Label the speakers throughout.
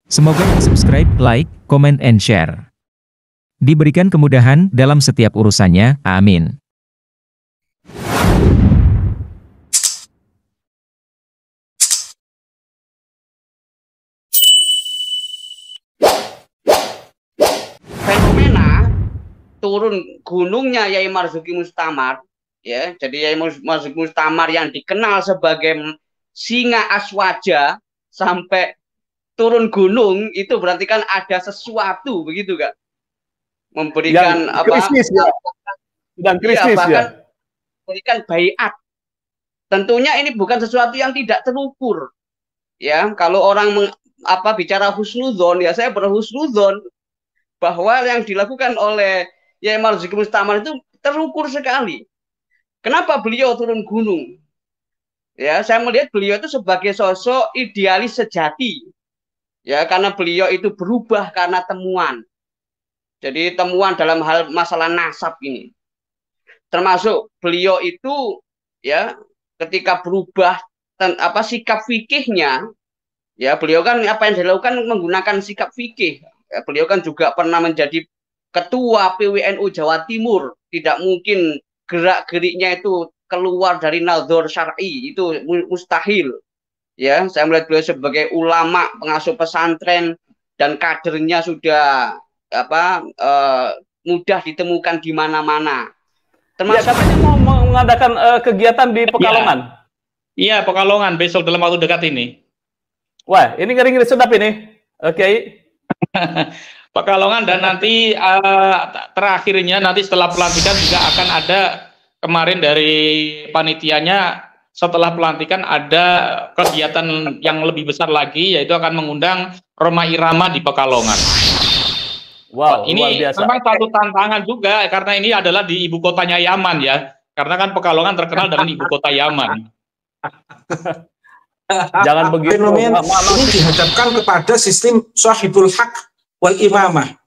Speaker 1: Semoga yang subscribe, like, comment, and share diberikan kemudahan dalam setiap urusannya. Amin.
Speaker 2: Fenomena turun gunungnya Yai Marzuki Mustamar, ya, jadi Yai Marzuki Mustamar yang dikenal sebagai singa aswaja sampai turun gunung itu berarti kan ada sesuatu, begitu gak? Memberikan
Speaker 3: yang krisis ya, dan krisis
Speaker 2: bahkan
Speaker 3: ya,
Speaker 2: memberikan baiat. Tentunya ini bukan sesuatu yang tidak terukur, ya. Kalau orang bicara husnudzon, ya saya berhusnudzon bahwa yang dilakukan oleh Yai Marzuki Mustamar itu terukur sekali. Kenapa beliau turun gunung? Ya, saya melihat beliau itu sebagai sosok idealis sejati. Ya, karena beliau itu berubah karena temuan. Jadi temuan dalam hal masalah nasab ini. Termasuk beliau itu ya ketika berubah sikap fikihnya, ya beliau kan apa yang dilakukan menggunakan sikap fikih. Ya, beliau kan juga pernah menjadi ketua PWNU Jawa Timur, tidak mungkin gerak-geriknya itu keluar dari naldzor syar'i, itu mustahil. Ya, saya melihat beliau sebagai ulama, pengasuh pesantren dan kadernya sudah mudah ditemukan di mana-mana.
Speaker 3: Ya, katanya mau mengadakan kegiatan di Pekalongan.
Speaker 4: Iya, Pekalongan besok dalam waktu dekat ini.
Speaker 3: Wah, ini ngeri-ngeri sedap ini. Oke.
Speaker 4: Pekalongan dan nanti terakhirnya nanti setelah pelantikan juga akan ada kemarin dari panitianya setelah pelantikan ada kegiatan yang lebih besar lagi, yaitu akan mengundang Rhoma Irama di Pekalongan.
Speaker 3: Wow,
Speaker 4: ini
Speaker 3: luar biasa.
Speaker 4: Memang satu tantangan juga karena ini adalah di ibu kotanya Yaman ya, karena kan Pekalongan terkenal dengan ibu kota Yaman.
Speaker 3: Jangan begitu.
Speaker 5: Fenomena ini dihadapkan kepada sistem Shahibul Haq wal Imamah.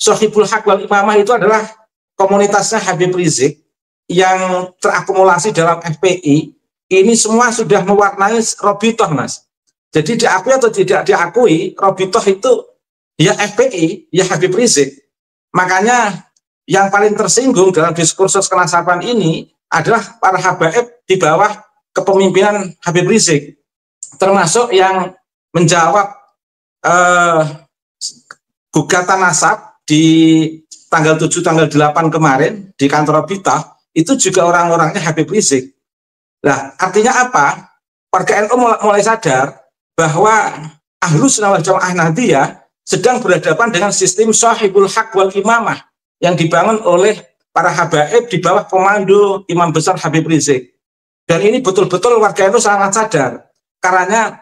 Speaker 5: Shahibul Haq wal Imamah itu adalah komunitasnya Habib Rizik yang terakumulasi dalam FPI. Ini semua sudah mewarnai Robitoh, Mas. Jadi diakui atau tidak diakui, Robitoh itu ya FPI, ya Habib Rizik. Makanya yang paling tersinggung dalam diskursus kenasaban ini adalah para habaib di bawah kepemimpinan Habib Rizik, termasuk yang menjawab gugatan nasab di tanggal 7, tanggal 8 kemarin di kantor Robitoh, itu juga orang-orangnya Habib Rizik. Nah, artinya apa? Warga NU mulai sadar bahwa Ahlus Sunnah wal Jamaah Nahdiyah sedang berhadapan dengan sistem Shahibul Haq wal Imamah yang dibangun oleh para habaib di bawah komando Imam Besar Habib Rizik. Dan ini betul-betul warga NU sangat sadar. Karena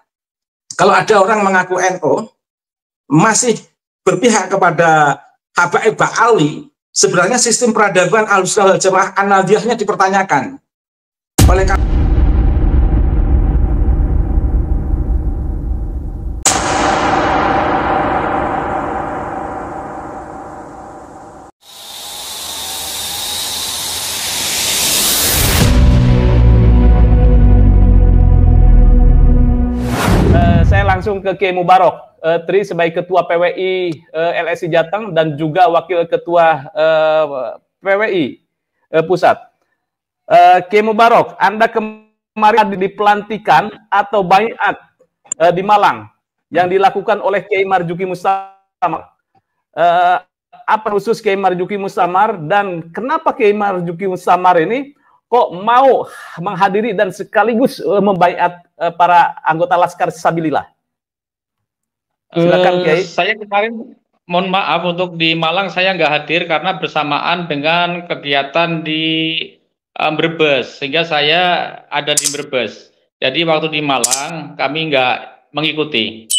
Speaker 5: kalau ada orang mengaku NU masih berpihak kepada habaib Ba'ali, sebenarnya sistem peradaban Ahlus Sunnah wal Jamaah An-Nahdiyahnya dipertanyakan. Oleh
Speaker 3: saya langsung ke Kiai Mubarok, Tri sebagai Ketua PWI LSI Jateng dan juga Wakil Ketua PWI Pusat. Kiai Mubarok, Anda kemarin di pelantikan atau baiat di Malang yang dilakukan oleh Kiai Marzuki Mustamar. Apa khusus Kiai Marzuki Mustamar dan kenapa Kiai Marzuki Mustamar ini kok mau menghadiri dan sekaligus membaiat para anggota Laskar Sabilillah? Silakan Kiai.
Speaker 4: Saya kemarin mohon maaf untuk di Malang saya nggak hadir karena bersamaan dengan kegiatan di Brebes, sehingga saya ada di Brebes. Jadi waktu di Malang kami nggak mengikuti.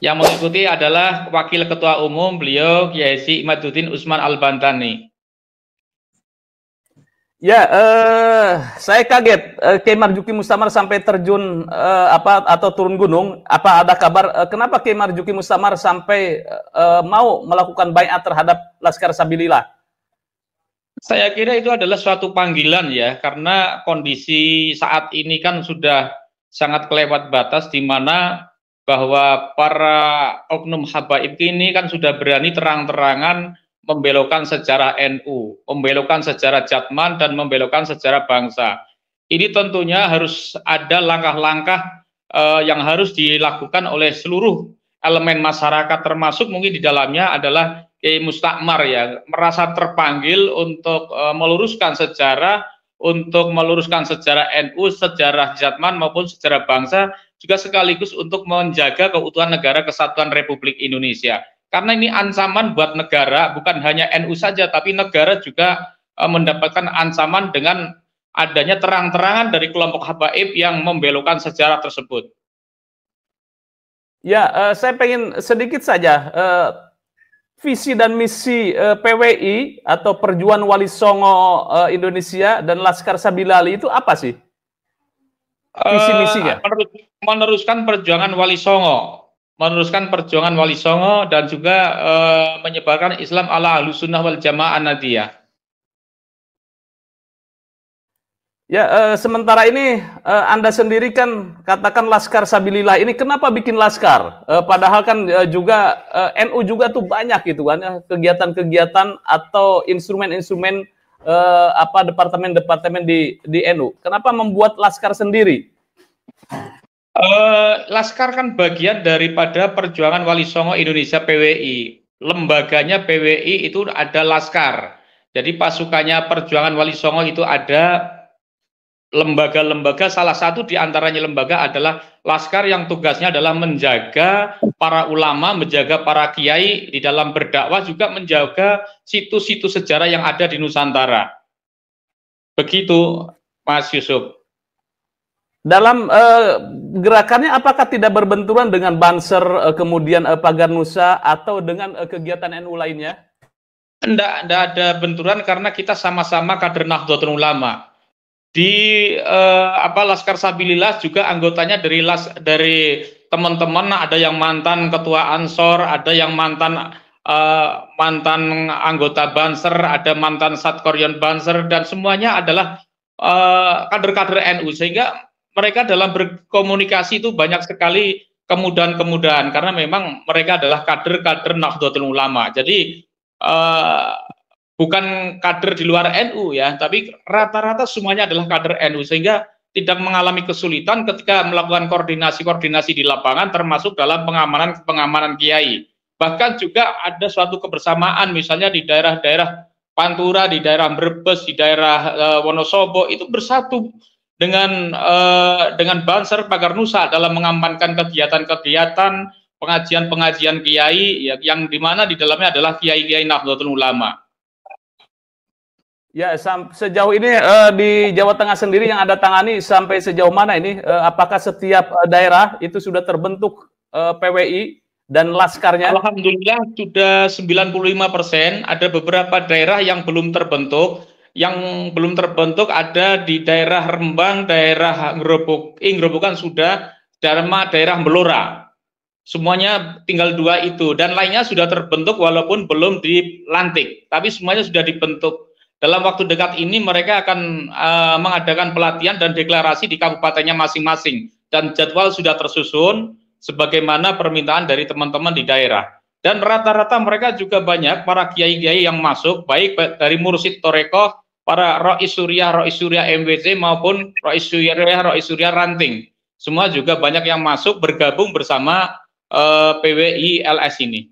Speaker 4: Yang mengikuti adalah Wakil Ketua Umum beliau Kiai Haji Imaduddin Usman Al-Bantani.
Speaker 3: Ya, saya kaget Kiai Marzuki Mustamar sampai terjun atau turun gunung. Apa ada kabar kenapa Kiai Marzuki Mustamar sampai mau melakukan baiat terhadap Laskar Sabilillah?
Speaker 4: Saya kira itu adalah suatu panggilan ya, karena kondisi saat ini kan sudah sangat kelewat batas di mana bahwa para oknum habaib ini kan sudah berani terang-terangan membelokkan sejarah NU, membelokkan sejarah Jatman, dan membelokkan sejarah bangsa. Ini tentunya harus ada langkah-langkah yang harus dilakukan oleh seluruh elemen masyarakat, termasuk mungkin di dalamnya adalah Kiai Mustakmar ya, merasa terpanggil untuk meluruskan sejarah, untuk meluruskan sejarah NU, sejarah Jatman maupun sejarah bangsa, juga sekaligus untuk menjaga keutuhan negara kesatuan Republik Indonesia. Karena ini ancaman buat negara, bukan hanya NU saja, tapi negara juga mendapatkan ancaman dengan adanya terang-terangan dari kelompok habaib yang membelokkan sejarah tersebut.
Speaker 3: Ya, saya pengen sedikit saja visi dan misi PWI atau Perjuangan Wali Songo Indonesia dan Laskar Sabila Ali itu apa sih? Visi misinya?
Speaker 4: Meneruskan perjuangan Wali Songo, meneruskan perjuangan Wali Songo, dan juga menyebarkan Islam ala Ahlussunnah wal Jamaah Nadiyah.
Speaker 3: Ya, sementara ini Anda sendiri kan katakan Laskar Sabilillah ini kenapa bikin Laskar? Padahal kan juga NU juga tuh banyak gitu kan ya, kegiatan-kegiatan atau instrumen-instrumen departemen-departemen di NU. Kenapa membuat Laskar sendiri?
Speaker 4: Laskar kan bagian daripada Perjuangan Wali Songo Indonesia PWI. Lembaganya PWI itu ada Laskar. Jadi pasukannya Perjuangan Wali Songo itu ada lembaga-lembaga, salah satu di antaranya lembaga adalah Laskar yang tugasnya adalah menjaga para ulama, menjaga para kiai di dalam berdakwah, juga menjaga situs-situs sejarah yang ada di Nusantara. Begitu, Mas Yusuf.
Speaker 3: Dalam gerakannya apakah tidak berbenturan dengan Banser, kemudian Pagar Nusa, atau dengan kegiatan NU lainnya?
Speaker 4: Enggak ada benturan karena kita sama-sama kader Nahdlatul Ulama. Di Laskar Sabilillah juga anggotanya dari teman-teman, ada yang mantan ketua Ansor, ada yang mantan anggota Banser, ada mantan Satkoryon Banser, dan semuanya adalah kader-kader NU, sehingga mereka dalam berkomunikasi itu banyak sekali kemudahan-kemudahan karena memang mereka adalah kader-kader Nahdlatul Ulama. Jadi bukan kader di luar NU ya, tapi rata-rata semuanya adalah kader NU, sehingga tidak mengalami kesulitan ketika melakukan koordinasi-koordinasi di lapangan, termasuk dalam pengamanan kiai. Bahkan juga ada suatu kebersamaan, misalnya di daerah-daerah Pantura, di daerah Brebes, di daerah Wonosobo, itu bersatu dengan Banser Pagar Nusa dalam mengamankan kegiatan-kegiatan pengajian-pengajian kiai ya, yang dimana di dalamnya adalah kiai-kiai Nahdlatul Ulama.
Speaker 3: Ya, sejauh ini di Jawa Tengah sendiri yang Anda tangani sampai sejauh mana ini? Apakah setiap daerah itu sudah terbentuk PWI dan Laskarnya?
Speaker 4: Alhamdulillah sudah 95%. Ada beberapa daerah yang belum terbentuk. Yang belum terbentuk ada di daerah Rembang, daerah Grobogan sudah, daerah Melora. Semuanya tinggal 2 itu, dan lainnya sudah terbentuk walaupun belum dilantik, tapi semuanya sudah dibentuk. Dalam waktu dekat ini mereka akan mengadakan pelatihan dan deklarasi di kabupatennya masing-masing, dan jadwal sudah tersusun sebagaimana permintaan dari teman-teman di daerah. Dan rata-rata mereka juga banyak para kiai-kiai yang masuk, baik dari Mursyid Torekoh, para Rois Suriah MWC maupun Rois Suriah Ranting. Semua juga banyak yang masuk bergabung bersama PWI LS ini.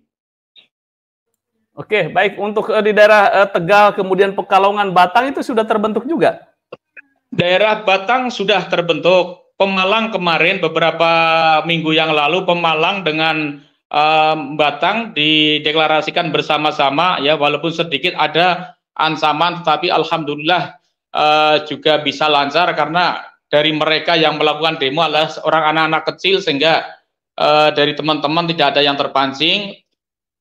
Speaker 3: Oke, baik. Untuk di daerah Tegal, kemudian Pekalongan, Batang itu sudah terbentuk juga?
Speaker 4: Daerah Batang sudah terbentuk. Pemalang kemarin beberapa minggu yang lalu, Pemalang dengan Batang dideklarasikan bersama-sama ya, walaupun sedikit ada ancaman, tetapi alhamdulillah juga bisa lancar karena dari mereka yang melakukan demo adalah orang anak-anak kecil, sehingga dari teman-teman tidak ada yang terpancing.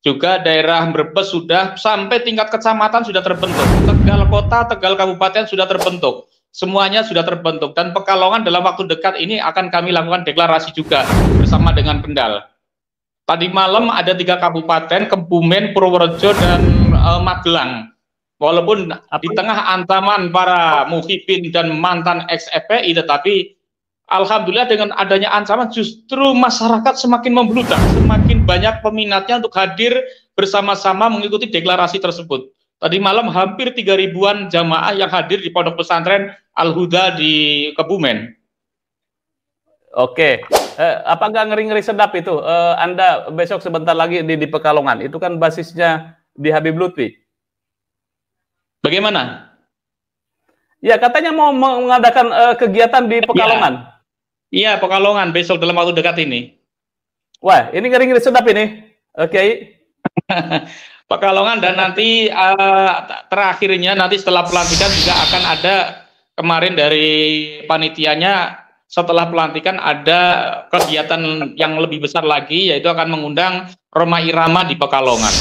Speaker 4: Juga daerah Brebes sudah sampai tingkat kecamatan sudah terbentuk. Tegal Kota, Tegal Kabupaten sudah terbentuk. Semuanya sudah terbentuk. Dan Pekalongan dalam waktu dekat ini akan kami lakukan deklarasi juga bersama dengan Kendal. Tadi malam ada 3 kabupaten, Kebumen, Purworejo, dan Magelang. Walaupun di tengah ancaman para muhibin dan mantan ex-FPI, tetapi Alhamdulillah dengan adanya ancaman justru masyarakat semakin membludak, semakin banyak peminatnya untuk hadir bersama-sama mengikuti deklarasi tersebut. Tadi malam hampir 3.000-an jamaah yang hadir di Pondok Pesantren Al-Huda di Kebumen.
Speaker 3: Oke, apa nggak ngeri-ngeri sedap itu? Anda besok sebentar lagi di Pekalongan, itu kan basisnya di Habib Lutfi.
Speaker 4: Bagaimana?
Speaker 3: Ya, katanya mau mengadakan kegiatan di Pekalongan.
Speaker 4: Iya, Pekalongan besok dalam waktu dekat ini.
Speaker 3: Wah, ini ngeri-ngeri sedap ini. Oke.
Speaker 4: Pekalongan dan nanti terakhirnya nanti setelah pelantikan juga akan ada kemarin dari panitianya setelah pelantikan ada kegiatan yang lebih besar lagi yaitu akan mengundang Roma Irama di Pekalongan.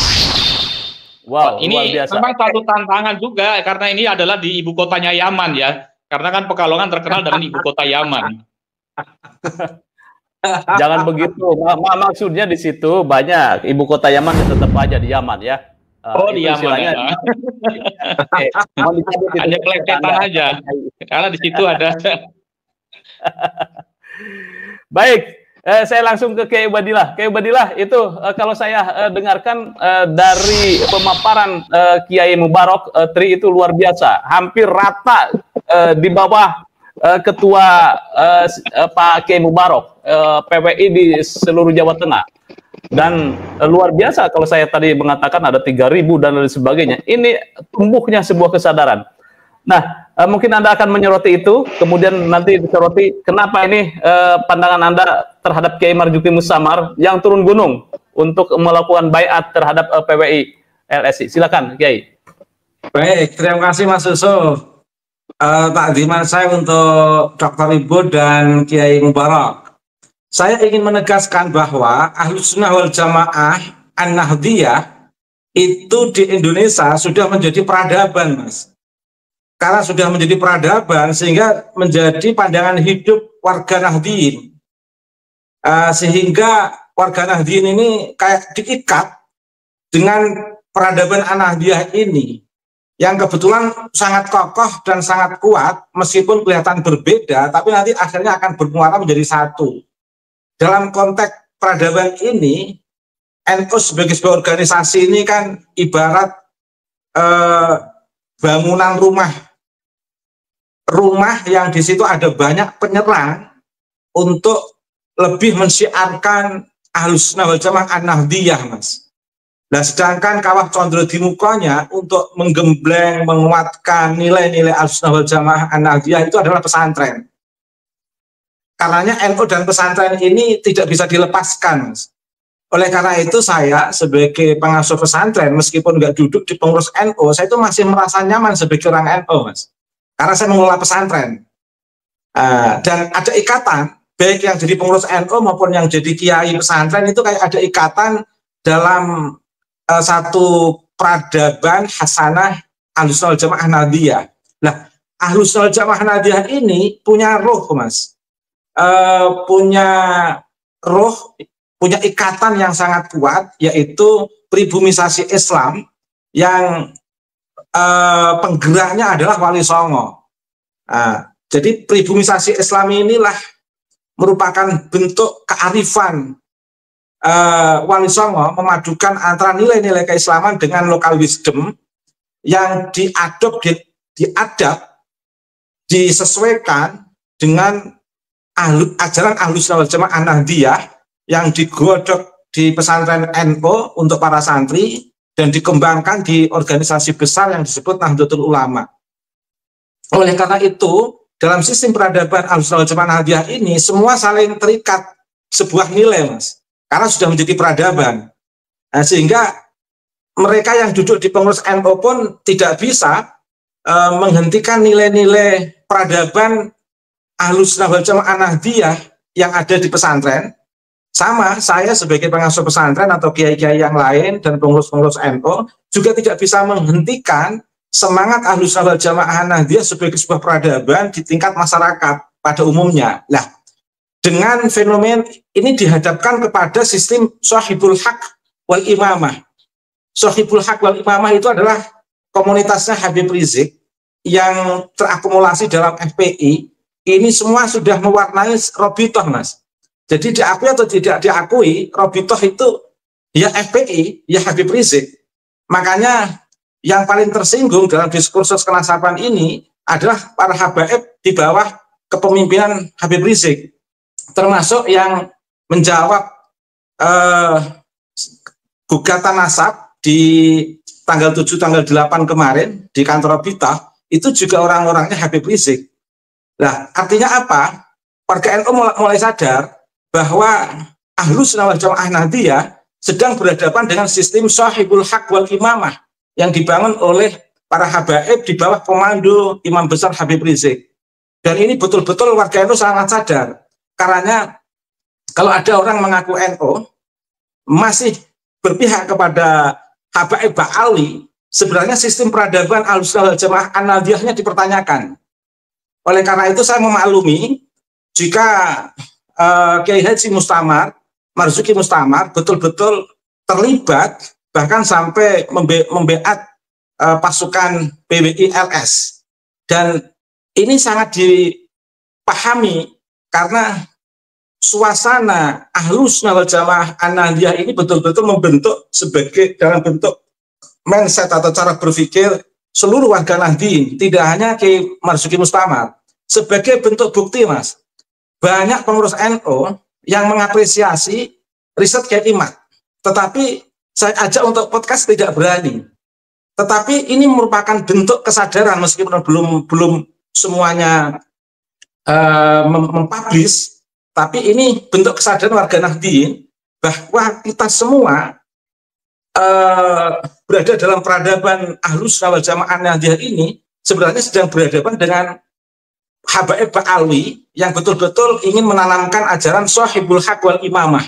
Speaker 3: Wow,
Speaker 4: ini
Speaker 3: luar biasa.
Speaker 4: Memang satu tantangan juga karena ini adalah di ibu kotanya Yaman ya. Karena kan Pekalongan terkenal dengan ibu kota Yaman.
Speaker 3: Jangan begitu. Maksudnya di situ banyak ibu kota Yaman tetap aja di Yaman ya.
Speaker 4: Di Yaman ya. Hanya pelesetan aja. Karena di situ ada.
Speaker 3: Baik, saya langsung ke Kiai Ubadillah. Kiai Ubadillah itu kalau saya dengarkan dari pemaparan Kiai Mubarak, Tri itu luar biasa, hampir rata di bawah Ketua Pak Kiai Mubarak, PWI di seluruh Jawa Tengah. Dan luar biasa kalau saya tadi mengatakan ada 3.000 dan lain sebagainya. Ini tumbuhnya sebuah kesadaran. Nah, mungkin Anda akan menyoroti itu, kemudian nanti disoroti kenapa ini pandangan Anda terhadap Kiai Marzuki Mustamar yang turun gunung untuk melakukan baiat terhadap PWI LSI. Silakan, Kiai.
Speaker 5: Baik, terima kasih Mas Yusuf. Takdiman saya untuk Dr. Ibu dan Kiai Mubarak. Saya ingin menegaskan bahwa Ahlus Sunnah wal Jamaah An-Nahdiyah itu di Indonesia sudah menjadi peradaban, Mas. Karena sudah menjadi peradaban sehingga menjadi pandangan hidup warga Nahdliyin. Sehingga warga Nahdliyin ini kayak diikat dengan peradaban An-Nahdiyah ini yang kebetulan sangat kokoh dan sangat kuat meskipun kelihatan berbeda, tapi nanti akhirnya akan bermuara menjadi satu. Dalam konteks peradaban ini, NU sebagai sebuah organisasi ini kan ibarat bangunan rumah yang di situ ada banyak penyerang untuk lebih mensyiarkan Ahlus Sunnah wal Jamaah An-Nahdiyah, Mas. Nah, sedangkan kawah condro di mukanya untuk menggembleng, menguatkan nilai-nilai Ahlus Sunnah wal Jamaah An-Nahdiyah itu adalah pesantren. Karenanya NU dan pesantren ini tidak bisa dilepaskan, Mas. Oleh karena itu saya sebagai pengasuh pesantren, meskipun nggak duduk di pengurus NU, saya itu masih merasa nyaman sebagai orang NU, Mas. Karena saya mengelola pesantren. Dan ada ikatan, baik yang jadi pengurus NU maupun yang jadi kiai pesantren itu kayak ada ikatan dalam satu peradaban hasanah Ahlus Sunnah wal Jamaah Nahdiyah. Nah, Ahlus Sunnah wal Jamaah Nahdiyah ini punya roh, Mas. Punya roh, punya ikatan yang sangat kuat, yaitu pribumisasi Islam yang penggeraknya adalah Wali Songo. Jadi pribumisasi Islam inilah merupakan bentuk kearifan Wali Songo memadukan antara nilai-nilai keislaman dengan local wisdom yang diadap, disesuaikan dengan ajaran Ahlus Sunnah wal Jamaah Nahdiyah yang digodok di pesantren NU untuk para santri dan dikembangkan di organisasi besar yang disebut Nahdlatul Ulama. Oleh karena itu, dalam sistem peradaban Ahlus Sunnah wal Jamaah Nahdiyah ini semua saling terikat sebuah nilai, Mas. Karena sudah menjadi peradaban. Nah, sehingga mereka yang duduk di pengurus NU pun tidak bisa menghentikan nilai-nilai peradaban Ahlus Sunnah wal Jamaah Nahdiyah yang ada di pesantren. Sama, saya sebagai pengasuh pesantren atau kiai-kiai yang lain dan pengurus-pengurus NU juga tidak bisa menghentikan semangat Ahlus Sunnah wal Jamaah Nahdiyah sebagai sebuah peradaban di tingkat masyarakat pada umumnya. Nah, dengan fenomen ini dihadapkan kepada sistem Shahibul Haq wal Imamah. Shahibul Haq wal Imamah itu adalah komunitasnya Habib Rizik yang terakumulasi dalam FPI ini semua sudah mewarnai Robitoh, Mas. Jadi diakui atau tidak diakui, Robitoh itu ya FPI, ya Habib Rizik. Makanya yang paling tersinggung dalam diskursus kenasaban ini adalah para habaib di bawah kepemimpinan Habib Rizik, termasuk yang menjawab gugatan nasab di tanggal 7, tanggal 8 kemarin di kantor Robitoh, itu juga orang-orangnya Habib Rizik. Nah, artinya apa? Warga NU mulai sadar bahwa Ahlus Sunnah wal Jamaah Nahdiyah sedang berhadapan dengan sistem sahibul haq wal imamah yang dibangun oleh para habaib di bawah komando Imam Besar Habib Rizik. Dan ini betul-betul warga NU sangat sadar. Karena kalau ada orang mengaku NU masih berpihak kepada habaib Ba'alawi, sebenarnya sistem peradaban Ahlus Sunnah wal Jamaah Nahdiyahnya dipertanyakan. Oleh karena itu saya memaklumi jika Kiai Haji Mustamar, Marzuki Mustamar betul-betul terlibat bahkan sampai membeat pasukan PWI LS. Dan ini sangat dipahami karena suasana Ahlus Sunnah wal Jamaah Nahdiyah ini betul-betul membentuk sebagai dalam bentuk mindset atau cara berpikir seluruh warga Nahdien, tidak hanya Kiai Marzuki Mustamar. Sebagai bentuk bukti, Mas, banyak pengurus NU yang mengapresiasi riset Kiai Imad, tetapi saya ajak untuk podcast tidak berani. Tetapi ini merupakan bentuk kesadaran meskipun belum semuanya mempublish, tapi ini bentuk kesadaran warga Nahdien bahwa kita semua berada dalam peradaban Ahlus Sunnah wal Jamaah Nahdiyah ini sebenarnya sedang berhadapan dengan habaib Ba'alawi yang betul-betul ingin menanamkan ajaran sahibul haq wal imamah.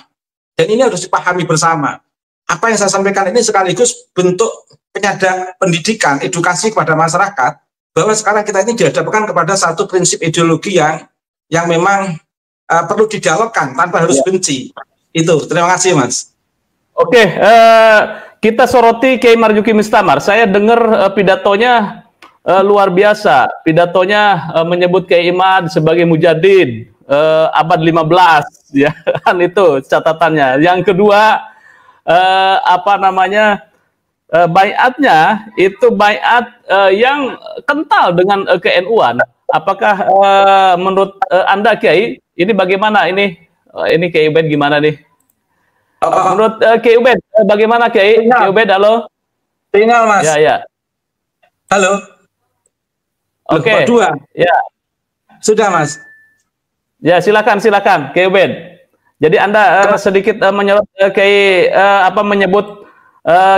Speaker 5: Dan ini harus dipahami bersama. Apa yang saya sampaikan ini sekaligus bentuk pendidikan, edukasi kepada masyarakat bahwa sekarang kita ini dihadapkan kepada satu prinsip ideologi yang memang perlu didialogkan tanpa harus benci. Itu. Terima kasih, Mas.
Speaker 3: Oke, kita soroti Kiai Marzuki Mustamar. Saya dengar pidatonya luar biasa. Pidatonya menyebut Kiai Imad sebagai mujadid abad 15, ya kan, itu catatannya. Yang kedua, baiatnya itu baiat yang kental dengan ke-NU-an. Apakah menurut Anda, Kiai, ini bagaimana ini Kiai Ubed gimana nih? Menurut Kiai Ubed bagaimana, Kiai? Kiai Ubed, halo?
Speaker 5: Tinggal, Mas.
Speaker 3: Ya.
Speaker 5: Halo.
Speaker 3: Oke. Ya.
Speaker 5: Sudah, Mas.
Speaker 3: Ya, silakan Kiai Ubed. Jadi Anda sedikit menyorot Kiai menyebut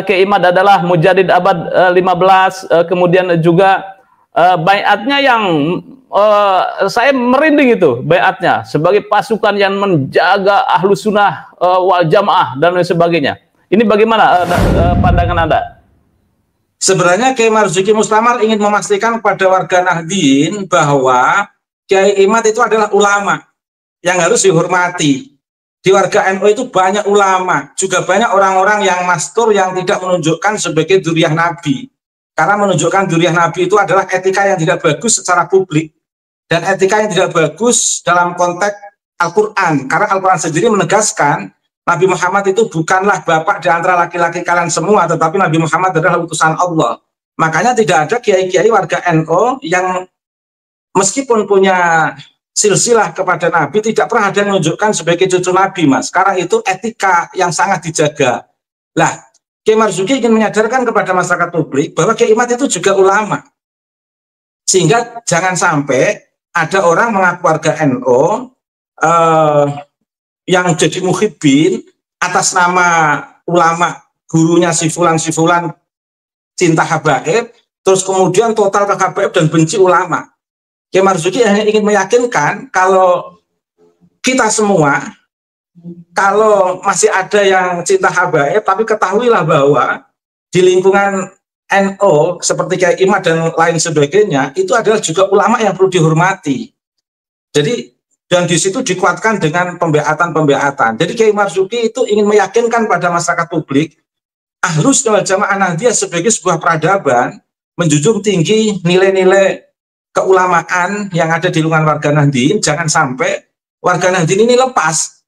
Speaker 3: Kiai Imad adalah mujadid abad 15, kemudian juga baiatnya yang saya merinding itu, baiatnya sebagai pasukan yang menjaga Ahlus Sunnah wal Jamaah dan lain sebagainya. Ini bagaimana pandangan Anda?
Speaker 5: Sebenarnya Kiai Marzuki Mustamar ingin memastikan kepada warga Nahdien bahwa Kiai Imad itu adalah ulama yang harus dihormati. Di warga NU itu banyak ulama, juga banyak orang-orang yang mastur yang tidak menunjukkan sebagai dzurriyyah Nabi. Karena menunjukkan dzurriyyah Nabi itu adalah etika yang tidak bagus secara publik dan etika yang tidak bagus dalam konteks Al-Quran. Karena Al-Quran sendiri menegaskan Nabi Muhammad itu bukanlah bapak di antara laki-laki kalian semua, tetapi Nabi Muhammad adalah utusan Allah. Makanya tidak ada kiai-kiai warga NU yang meskipun punya silsilah kepada Nabi tidak pernah ada yang menunjukkan sebagai cucu Nabi, Mas. Karena itu etika yang sangat dijaga. Lah, Kiai Marzuki ingin menyadarkan kepada masyarakat publik bahwa Kiai Imad itu juga ulama. Sehingga jangan sampai ada orang mengaku warga NU yang jadi muhibbin atas nama ulama, gurunya si fulan cinta habaib, terus kemudian total ke habaib dan benci ulama. Kiai Marzuki hanya ingin meyakinkan kalau kita semua, kalau masih ada yang cinta habaib, tapi ketahuilah bahwa di lingkungan NU seperti Kiai Imad dan lain sebagainya, itu adalah juga ulama yang perlu dihormati. Jadi, dan di situ dikuatkan dengan pembeatan. Jadi Kiai Marzuki itu ingin meyakinkan pada masyarakat publik, Ahlus Sunnah wal Jamaah Nahdiyah sebagai sebuah peradaban, menjunjung tinggi nilai-nilai keulamaan yang ada di lingkungan warga Nahdien, jangan sampai warga Nahdien ini lepas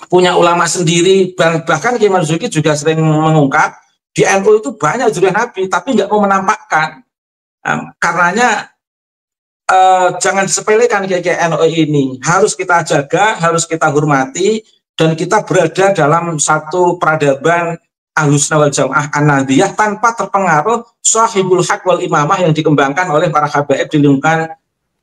Speaker 5: punya ulama sendiri. Bahkan Kiai Marzuki juga sering mengungkap di NU itu banyak zuriat Nabi tapi nggak mau menampakkan. Karenanya jangan disepelekan Kiai NU ini, harus kita jaga, harus kita hormati, dan kita berada dalam satu peradaban Ahlussunnah wal Jamaah An-Nahdiyah tanpa terpengaruh Shahibul Haq wal Imamah yang dikembangkan oleh para habaib di lingkungan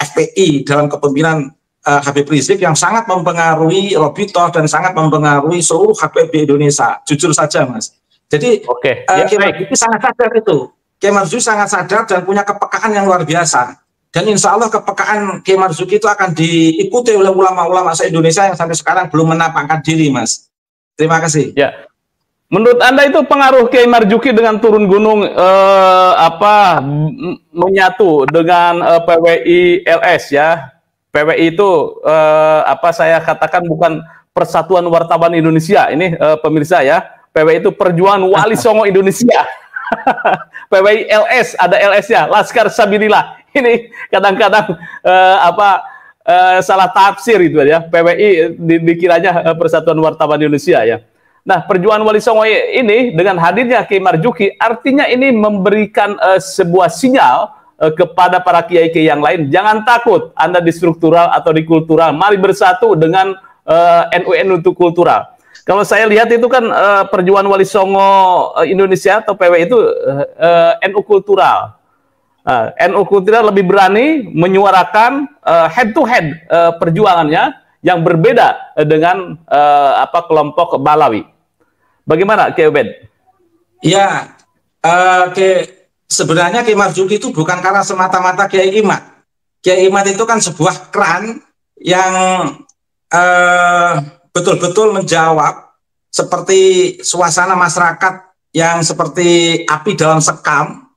Speaker 5: FPI dalam kepemimpinan Habib Rizik yang sangat mempengaruhi Robitoh dan sangat mempengaruhi seluruh habaib di Indonesia. Jujur saja, Mas. Jadi Kiai Marzuki sangat sadar itu. Kiai Marzuki sangat sadar dan punya kepekaan yang luar biasa. Dan insya Allah kepekaan Kiai Marzuki itu akan diikuti oleh ulama-ulama se-Indonesia yang sampai sekarang belum menampakkan diri, Mas. Terima kasih.
Speaker 3: Ya. Menurut Anda itu pengaruh Kiai Marzuki dengan turun gunung menyatu dengan PWI LS ya. PWI itu saya katakan bukan Persatuan Wartawan Indonesia. Ini pemirsa ya. PWI itu Perjuangan Wali Songo Indonesia. PWI LS, ada LS-nya, Laskar Sabilillah. Ini kadang-kadang salah tafsir itu ya. PWI dikiranya Persatuan Wartawan Indonesia ya. Nah, Perjuangan Wali Songo ini dengan hadirnya Kiai Marzuki artinya ini memberikan sebuah sinyal kepada para kiai-kiai yang lain, jangan takut Anda di struktural atau di kultural, mari bersatu dengan NU untuk kultural. Kalau saya lihat itu kan Perjuangan Wali Songo Indonesia atau PW itu NU kultural. NU kultural lebih berani menyuarakan head to head perjuangannya yang berbeda dengan kelompok Balawi. Bagaimana Kiai Ubed?
Speaker 5: Ya, sebenarnya Kiai Marzuki itu bukan karena semata-mata Kiai Imad. Kiai Imad itu kan sebuah keran yang betul-betul menjawab seperti suasana masyarakat yang seperti api dalam sekam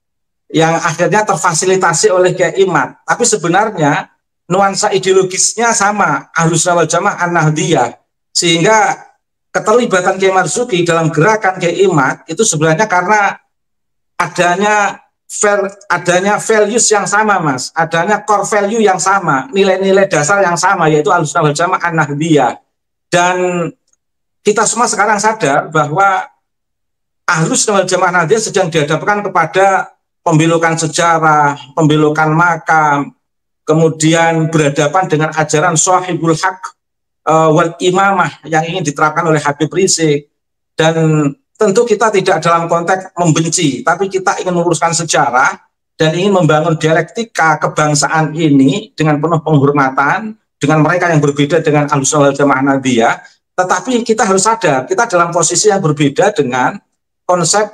Speaker 5: yang akhirnya terfasilitasi oleh Kiai Imad. Tapi sebenarnya nuansa ideologisnya sama, Ahlussunnah wal Jamaah An-Nahdiyah. Sehingga keterlibatan Kiai Marzuki dalam gerakan Kiai Imad itu sebenarnya karena adanya values yang sama, Mas. Adanya core value yang sama, nilai-nilai dasar yang sama, yaitu Ahlussunnah wal Jamaah An-Nahdiyah. Dan kita semua sekarang sadar bahwa Ahlussunnah wal Jamaah An-Nahdiyah sedang dihadapkan kepada pembelokan sejarah, pembelokan makam, kemudian berhadapan dengan ajaran Shahibul Haq wal Imamah yang ingin diterapkan oleh Habib Rizik. Dan tentu kita tidak dalam konteks membenci, tapi kita ingin meluruskan sejarah dan ingin membangun dialektika kebangsaan ini dengan penuh penghormatan dengan mereka yang berbeda dengan Ahlussunnah wal Jamaah Nahdiyah. Tetapi kita harus sadar kita dalam posisi yang berbeda dengan konsep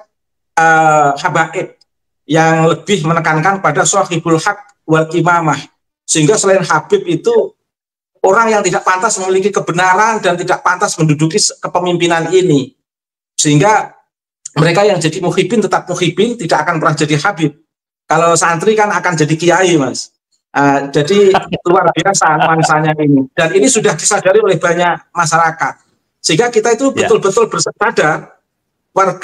Speaker 5: habaib yang lebih menekankan pada Shahibul Haq wal Imamah, sehingga selain Habib itu orang yang tidak pantas memiliki kebenaran dan tidak pantas menduduki kepemimpinan ini. Sehingga mereka yang jadi muhibin tetap muhibin, tidak akan pernah jadi Habib. Kalau santri kan akan jadi kiai, Mas. Jadi luar biasa nuansanya ini. Dan ini sudah disadari oleh banyak masyarakat. Sehingga kita itu betul-betul bersadar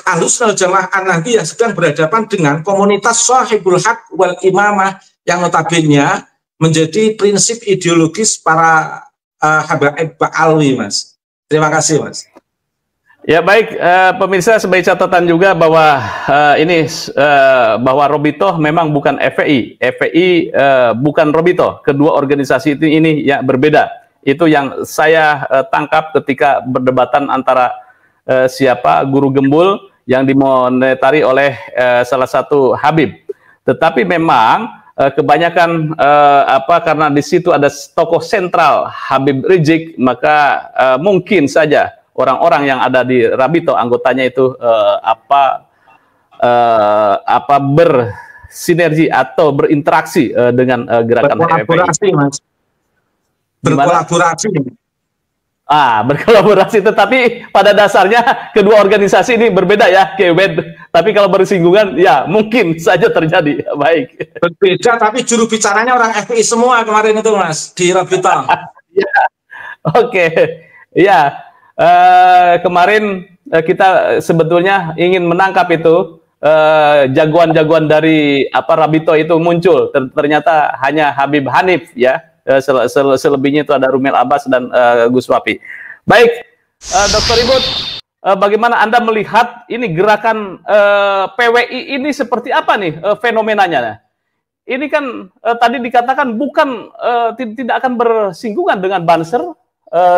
Speaker 5: Ahlussunnah wal Jamaah An-Nahdiyah sedang berhadapan dengan komunitas Shahibul Haq wal Imamah yang notabene menjadi prinsip ideologis para habaib Ba'alwi, Mas. Terima kasih, Mas.
Speaker 3: Ya baik, pemirsa, sebagai catatan juga bahwa bahwa Robitoh memang bukan FPI. FPI bukan Robitoh. Kedua organisasi ini ya berbeda. Itu yang saya tangkap ketika berdebatan antara siapa guru gembul yang dimonetari oleh salah satu Habib. Tetapi memang kebanyakan karena di situ ada tokoh sentral Habib Rizik, maka mungkin saja orang-orang yang ada di Rabito anggotanya itu bersinergi atau berinteraksi dengan gerakan
Speaker 5: berkolaborasi, Mas. Berkolaborasi.
Speaker 3: Berkolaborasi, tetapi pada dasarnya kedua organisasi ini berbeda ya, Kewed. Tapi kalau bersinggungan, ya mungkin saja terjadi. Baik.
Speaker 5: Berbeda, tapi juru bicaranya orang FPI semua kemarin itu, Mas, di Rabito.
Speaker 3: Oke. Ya, kemarin kita sebetulnya ingin menangkap itu jagoan-jagoan dari Rabito itu muncul. Ternyata hanya Habib Hanif ya. Selebihnya itu ada Rumel Abbas dan Gus Wapi. Baik, Dr. Ribut, bagaimana Anda melihat ini gerakan PWI ini seperti apa nih fenomenanya? Ini kan tadi dikatakan bukan tidak akan bersinggungan dengan Banser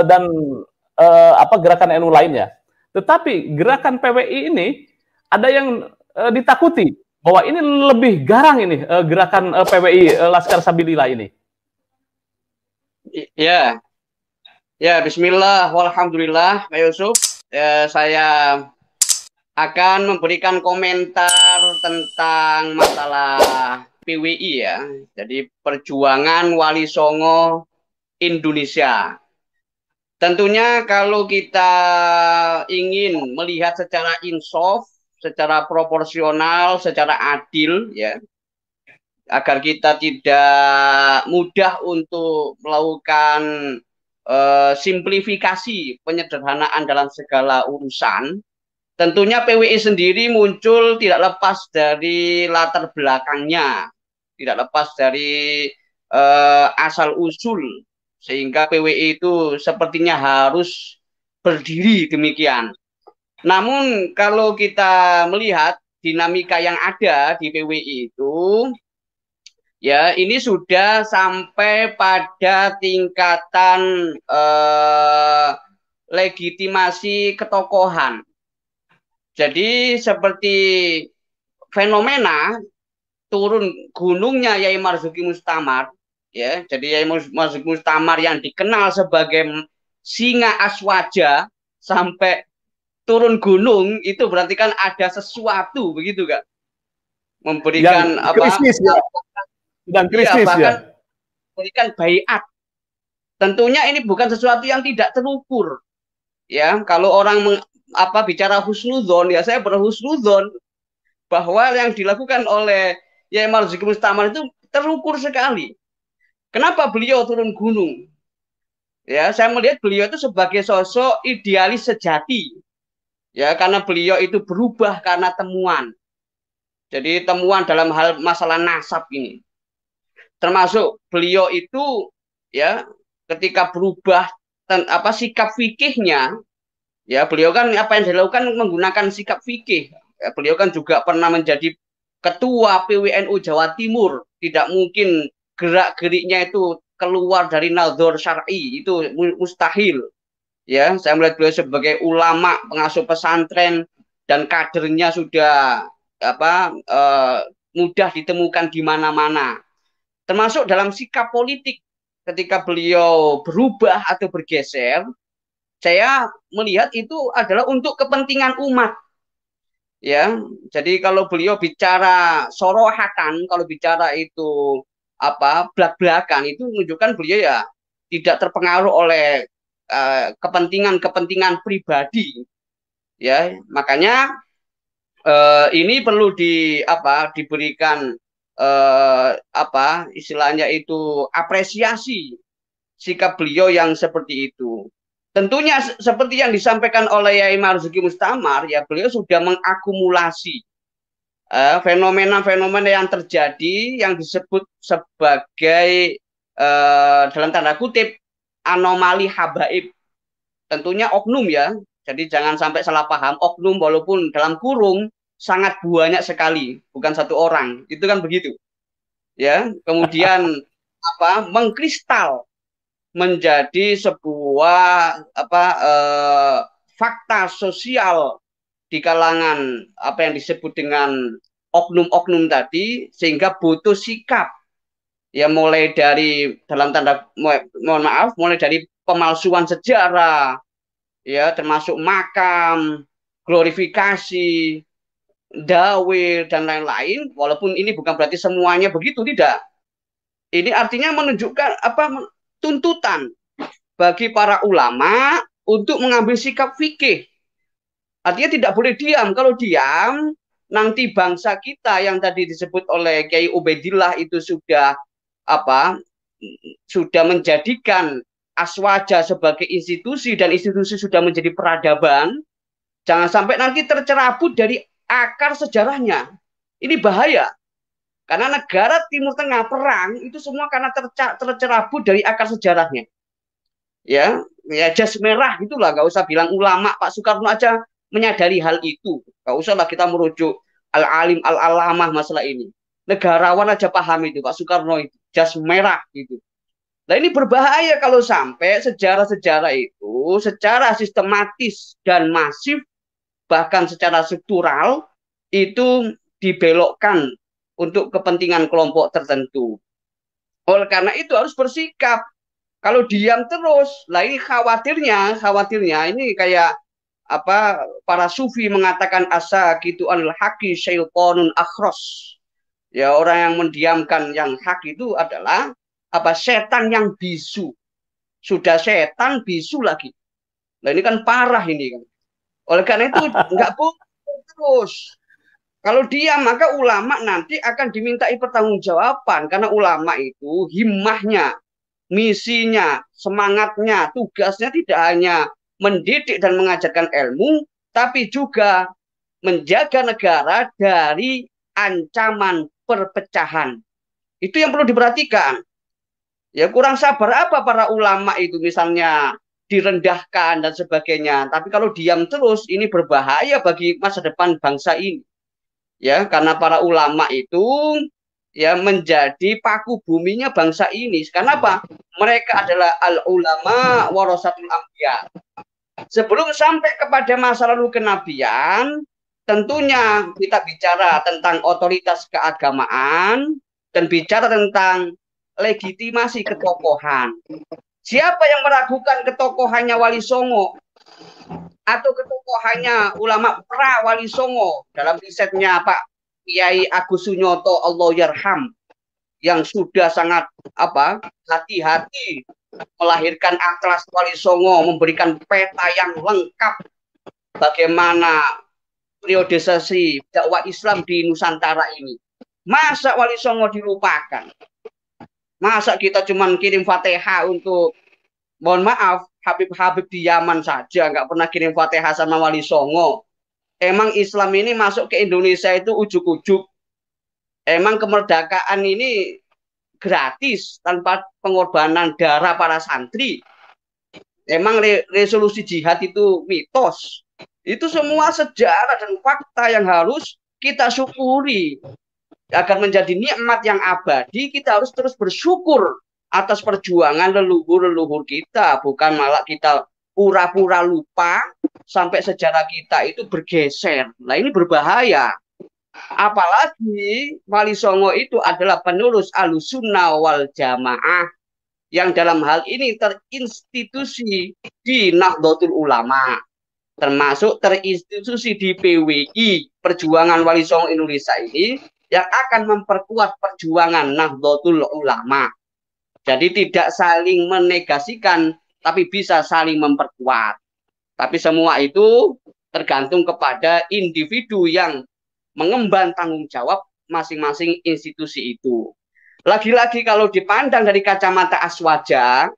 Speaker 3: dan gerakan NU lainnya. Tetapi gerakan PWI ini ada yang ditakuti bahwa ini lebih garang ini gerakan PWI Laskar Sabilillah ini.
Speaker 2: Ya, Bismillah, walhamdulillah, Pak Yusuf. Saya akan memberikan komentar tentang masalah PWI ya. Jadi Perjuangan Wali Songo Indonesia. Tentunya kalau kita ingin melihat secara insaf, secara proporsional, secara adil ya, agar kita tidak mudah untuk melakukan simplifikasi penyederhanaan dalam segala urusan. Tentunya PWI sendiri muncul tidak lepas dari latar belakangnya, tidak lepas dari asal usul, sehingga PWI itu sepertinya harus berdiri demikian. Namun kalau kita melihat dinamika yang ada di PWI itu, ya ini sudah sampai pada tingkatan legitimasi ketokohan. Jadi seperti fenomena turun gunungnya Yai Marzuki Mustamar, ya. Jadi Yai Marzuki Mustamar yang dikenal sebagai singa aswaja sampai turun gunung itu berarti kan ada sesuatu begitu kan? Memberikan
Speaker 3: yang krisis, ya. Dan krisis
Speaker 2: bahkan memberikan baiat. Tentunya ini bukan sesuatu yang tidak terukur. Ya, kalau orang bicara husnudzon, ya saya berhusnudzon bahwa yang dilakukan oleh Yai Marzuki Mustamar itu terukur sekali. Kenapa beliau turun gunung? Ya, saya melihat beliau itu sebagai sosok idealis sejati. Ya, karena beliau itu berubah karena temuan. Jadi temuan dalam hal masalah nasab ini. Termasuk beliau itu ya ketika berubah sikap fikihnya. Ya, beliau kan apa yang dilakukan menggunakan sikap fikih. Ya, beliau kan juga pernah menjadi ketua PWNU Jawa Timur. Tidak mungkin gerak-geriknya itu keluar dari nadzor syar'i, itu mustahil. Ya, saya melihat beliau sebagai ulama, pengasuh pesantren dan kadernya sudah mudah ditemukan di mana-mana. Termasuk dalam sikap politik ketika beliau berubah atau bergeser, saya melihat itu adalah untuk kepentingan umat. Ya, jadi kalau beliau bicara sorohatan, kalau bicara itu belak-belakan, itu menunjukkan beliau ya tidak terpengaruh oleh kepentingan pribadi. Ya, makanya ini perlu diberikan istilahnya itu apresiasi sikap beliau yang seperti itu. Tentunya seperti yang disampaikan oleh Yai Marzuki Mustamar, ya beliau sudah mengakumulasi fenomena-fenomena yang terjadi yang disebut sebagai dalam tanda kutip anomali habaib. Tentunya oknum ya, jadi jangan sampai salah paham, oknum walaupun dalam kurung sangat banyak sekali, bukan satu orang, itu kan begitu. Ya, kemudian mengkristal menjadi sebuah fakta sosial di kalangan apa yang disebut dengan oknum-oknum tadi, sehingga butuh sikap ya, mulai dari dalam tanda mulai dari pemalsuan sejarah ya, termasuk makam, glorifikasi, dawil dan lain-lain. Walaupun ini bukan berarti semuanya begitu, tidak. Ini artinya menunjukkan tuntutan bagi para ulama untuk mengambil sikap fikih. Artinya tidak boleh diam. Kalau diam, nanti bangsa kita yang tadi disebut oleh Kiai Ubaidillah itu sudah menjadikan aswaja sebagai institusi dan institusi sudah menjadi peradaban. Jangan sampai nanti tercerabut dari akar sejarahnya. Ini bahaya. Karena negara Timur Tengah perang itu semua karena tercerabut dari akar sejarahnya. Ya jas merah gitulah, nggak usah bilang ulama, Pak Soekarno aja menyadari hal itu. Nggak usahlah kita merujuk al-alim al-alamah masalah ini. Negarawan aja paham itu, Pak Soekarno itu jas merah gitu. Nah ini berbahaya kalau sampai sejarah-sejarah itu secara sistematis dan masif, bahkan secara struktural itu dibelokkan untuk kepentingan kelompok tertentu. Oleh karena itu harus bersikap. Kalau diam terus, lah ini khawatirnya ini kayak apa para sufi mengatakan asa gitu al haqi syaitonun akhros. Ya orang yang mendiamkan yang hak itu adalah apa setan yang bisu. Sudah setan bisu lagi. Nah ini kan parah ini kan. Oleh karena itu nggak boleh terus. Kalau diam maka ulama nanti akan dimintai pertanggungjawaban karena ulama itu himmahnya, misinya, semangatnya, tugasnya tidak hanya mendidik dan mengajarkan ilmu, tapi juga menjaga negara dari ancaman perpecahan. Itu yang perlu diperhatikan. Ya kurang sabar apa para ulama itu misalnya direndahkan dan sebagainya. Tapi kalau diam terus ini berbahaya bagi masa depan bangsa ini. Ya, karena para ulama itu ya menjadi paku buminya bangsa ini. Karena apa? Mereka adalah al-ulama warasatul anbiya. Sebelum sampai kepada masa lalu kenabian, tentunya kita bicara tentang otoritas keagamaan dan bicara tentang legitimasi ketokohan. Siapa yang meragukan ketokohannya Wali Songo atau ketokohannya ulama pra Wali Songo dalam risetnya Pak Kiai Agus Sunyoto Allah Yarham yang sudah sangat hati-hati melahirkan Atlas Wali Songo, memberikan peta yang lengkap bagaimana periodisasi dakwah Islam di Nusantara ini. Masa Wali Songo dilupakan? Masa kita cuma kirim Fatihah untuk, mohon maaf, Habib-habib di Yaman saja nggak pernah kirim Fatihah sama Wali Songo. Emang Islam ini masuk ke Indonesia itu ujuk-ujuk. Emang kemerdekaan ini gratis tanpa pengorbanan darah para santri. Emang resolusi jihad itu mitos. Itu semua sejarah dan fakta yang harus kita syukuri. Agar menjadi nikmat yang abadi, kita harus terus bersyukur atas perjuangan leluhur-leluhur kita, bukan malah kita pura-pura lupa sampai sejarah kita itu bergeser. Nah ini berbahaya. Apalagi Wali Songo itu adalah penerus Ahlussunnah wal Jamaah yang dalam hal ini terinstitusi di Nahdlatul Ulama, termasuk terinstitusi di PWI, Perjuangan Wali Songo Indonesia ini, yang akan memperkuat perjuangan Nahdlatul Ulama. Jadi tidak saling menegasikan, tapi bisa saling memperkuat. Tapi semua itu tergantung kepada individu yang mengemban tanggung jawab masing-masing institusi itu. Lagi-lagi kalau dipandang dari kacamata aswaja,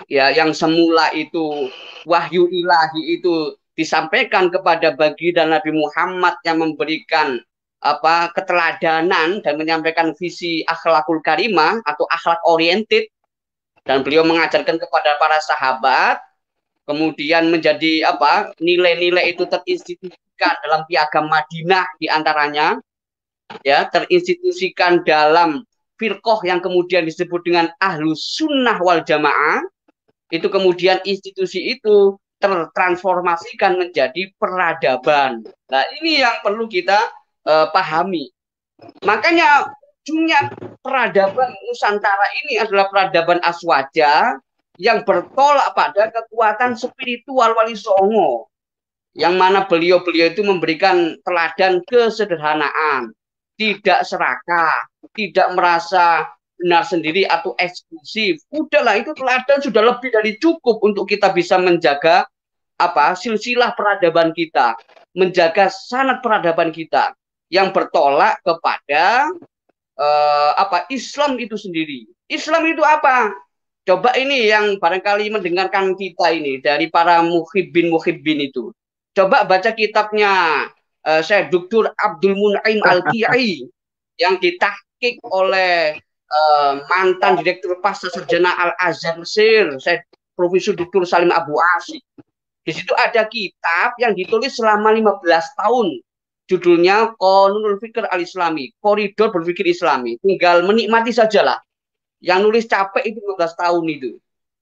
Speaker 2: ya yang semula itu wahyu ilahi itu disampaikan kepada baginda Nabi Muhammad yang memberikan keteladanan dan menyampaikan visi akhlakul karimah atau akhlak oriented, dan beliau mengajarkan kepada para sahabat, kemudian menjadi nilai-nilai itu terinstitusikan dalam piagam Madinah diantaranya, ya terinstitusikan dalam firqoh yang kemudian disebut dengan Ahlussunnah wal Jamaah. Itu kemudian institusi itu tertransformasikan menjadi peradaban. Nah ini yang perlu kita pahami. Makanya ujungnya peradaban Nusantara ini adalah peradaban aswaja yang bertolak pada kekuatan spiritual Wali Songo, yang mana beliau-beliau itu memberikan teladan kesederhanaan, tidak serakah, tidak merasa benar sendiri atau eksklusif. Udahlah, itu teladan sudah lebih dari cukup untuk kita bisa menjaga silsilah peradaban kita, menjaga sanad peradaban kita yang bertolak kepada Islam itu sendiri. Islam itu apa? Coba ini yang barangkali mendengarkan kita ini dari para muhibbin itu. Coba baca kitabnya Syekh Dr. Abdul Mun'im Al-Kiai yang ditahqiq oleh mantan Direktur Pasca Sarjana Al-Azhar Mesir, Syekh Profesor Dr. Salim Abu Asyik. Di situ ada kitab yang ditulis selama 15 tahun. Judulnya Qanunul Fikr Al-Islami, Koridor Berpikir Islami. Tinggal menikmati sajalah. Yang nulis capek itu 15 tahun itu.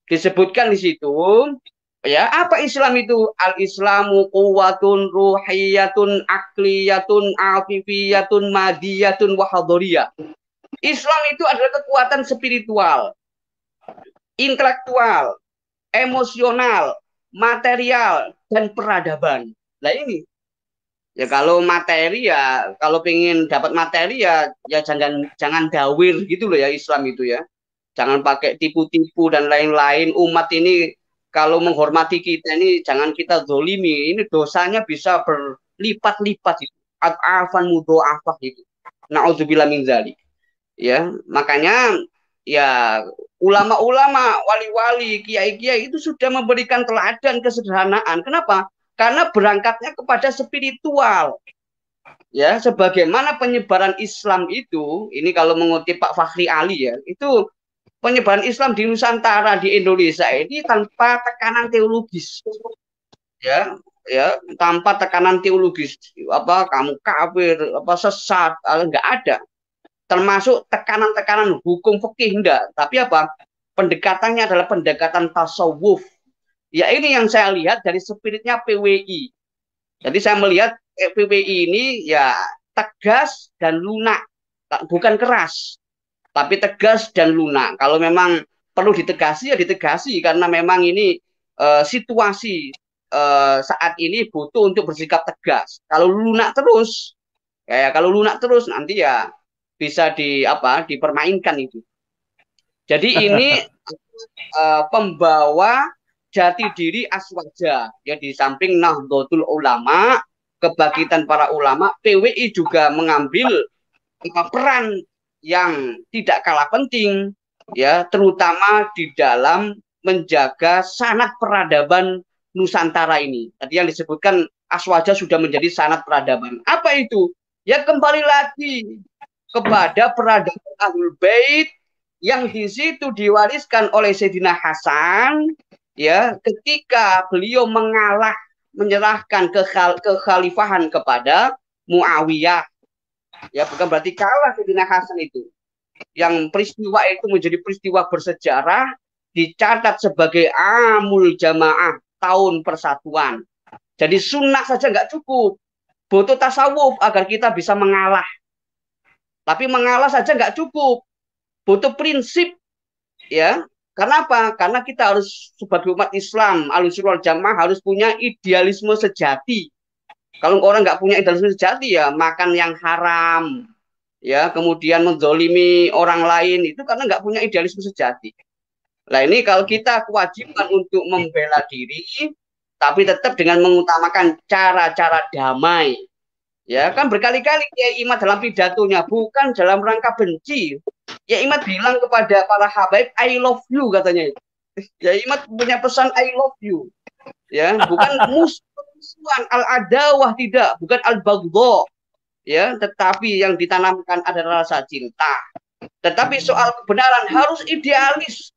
Speaker 2: Disebutkan di situ, ya, apa Islam itu? Al-Islamu quwwatun ruhiyatun akliyatun afifiyatun madiyatun wahadoriyah. Islam itu adalah kekuatan spiritual, intelektual, emosional, material, dan peradaban. Nah ini, ya kalau materi ya, kalau pengen dapat materi ya jangan dawir gitu loh ya Islam itu ya. Jangan pakai tipu-tipu dan lain-lain. Umat ini kalau menghormati kita ini jangan kita zolimi. Ini dosanya bisa berlipat-lipat itu. Ad'afan mudho'afah itu. Na'udzubillah min dzalik. Ya, makanya ya ulama-ulama, wali-wali, kiai-kiai itu sudah memberikan teladan kesederhanaan. Kenapa? Karena berangkatnya kepada spiritual. Ya, sebagaimana penyebaran Islam itu, ini kalau mengutip Pak Fakhri Ali ya, itu penyebaran Islam di Nusantara, di Indonesia ini tanpa tekanan teologis, ya, tanpa tekanan teologis, apa kamu kafir, apa sesat, enggak ada, termasuk tekanan-tekanan hukum fikih enggak, tapi apa pendekatannya adalah pendekatan tasawuf, ya ini yang saya lihat dari spiritnya PWI. Jadi saya melihat PWI ini ya tegas dan lunak, bukan keras. Tapi tegas dan lunak. Kalau memang perlu ditegasi ya ditegasi karena memang ini situasi saat ini butuh untuk bersikap tegas. Kalau lunak terus nanti ya bisa dipermainkan itu. Jadi ini pembawa jati diri Aswaja ya, di samping Nahdlatul Ulama, kebangkitan para ulama, PWI juga mengambil peran yang tidak kalah penting ya, terutama di dalam menjaga sanad peradaban Nusantara ini. Tadi yang disebutkan Aswaja sudah menjadi sanad peradaban. Apa itu? Ya kembali lagi kepada peradaban Ahlul Bait yang di situ diwariskan oleh Sayyidina Hasan ya, ketika beliau menyerahkan kekhalifahan kepada Muawiyah. Ya, bukan berarti kalah Sayyidina Hasan itu. Yang peristiwa itu menjadi peristiwa bersejarah, dicatat sebagai amul jamaah, tahun persatuan. Jadi sunnah saja nggak cukup, butuh tasawuf agar kita bisa mengalah. Tapi mengalah saja nggak cukup, butuh prinsip, ya. Karena apa? Karena kita harus sebagai umat Islam, Ahlussunnah wal Jamaah harus punya idealisme sejati. Kalau orang nggak punya idealisme sejati ya makan yang haram, ya kemudian menzolimi orang lain itu karena nggak punya idealisme sejati. Nah ini kalau kita kewajiban untuk membela diri, tapi tetap dengan mengutamakan cara-cara damai. Ya kan berkali-kali Kiai Imad dalam pidatonya bukan dalam rangka benci. Ya Imad bilang kepada para habaib, I love you katanya. Ya Imad punya pesan I love you. Ya bukan musuhan al-adawah, tidak, bukan al-baghdha. Ya, tetapi yang ditanamkan adalah rasa cinta. Tetapi soal kebenaran harus idealis.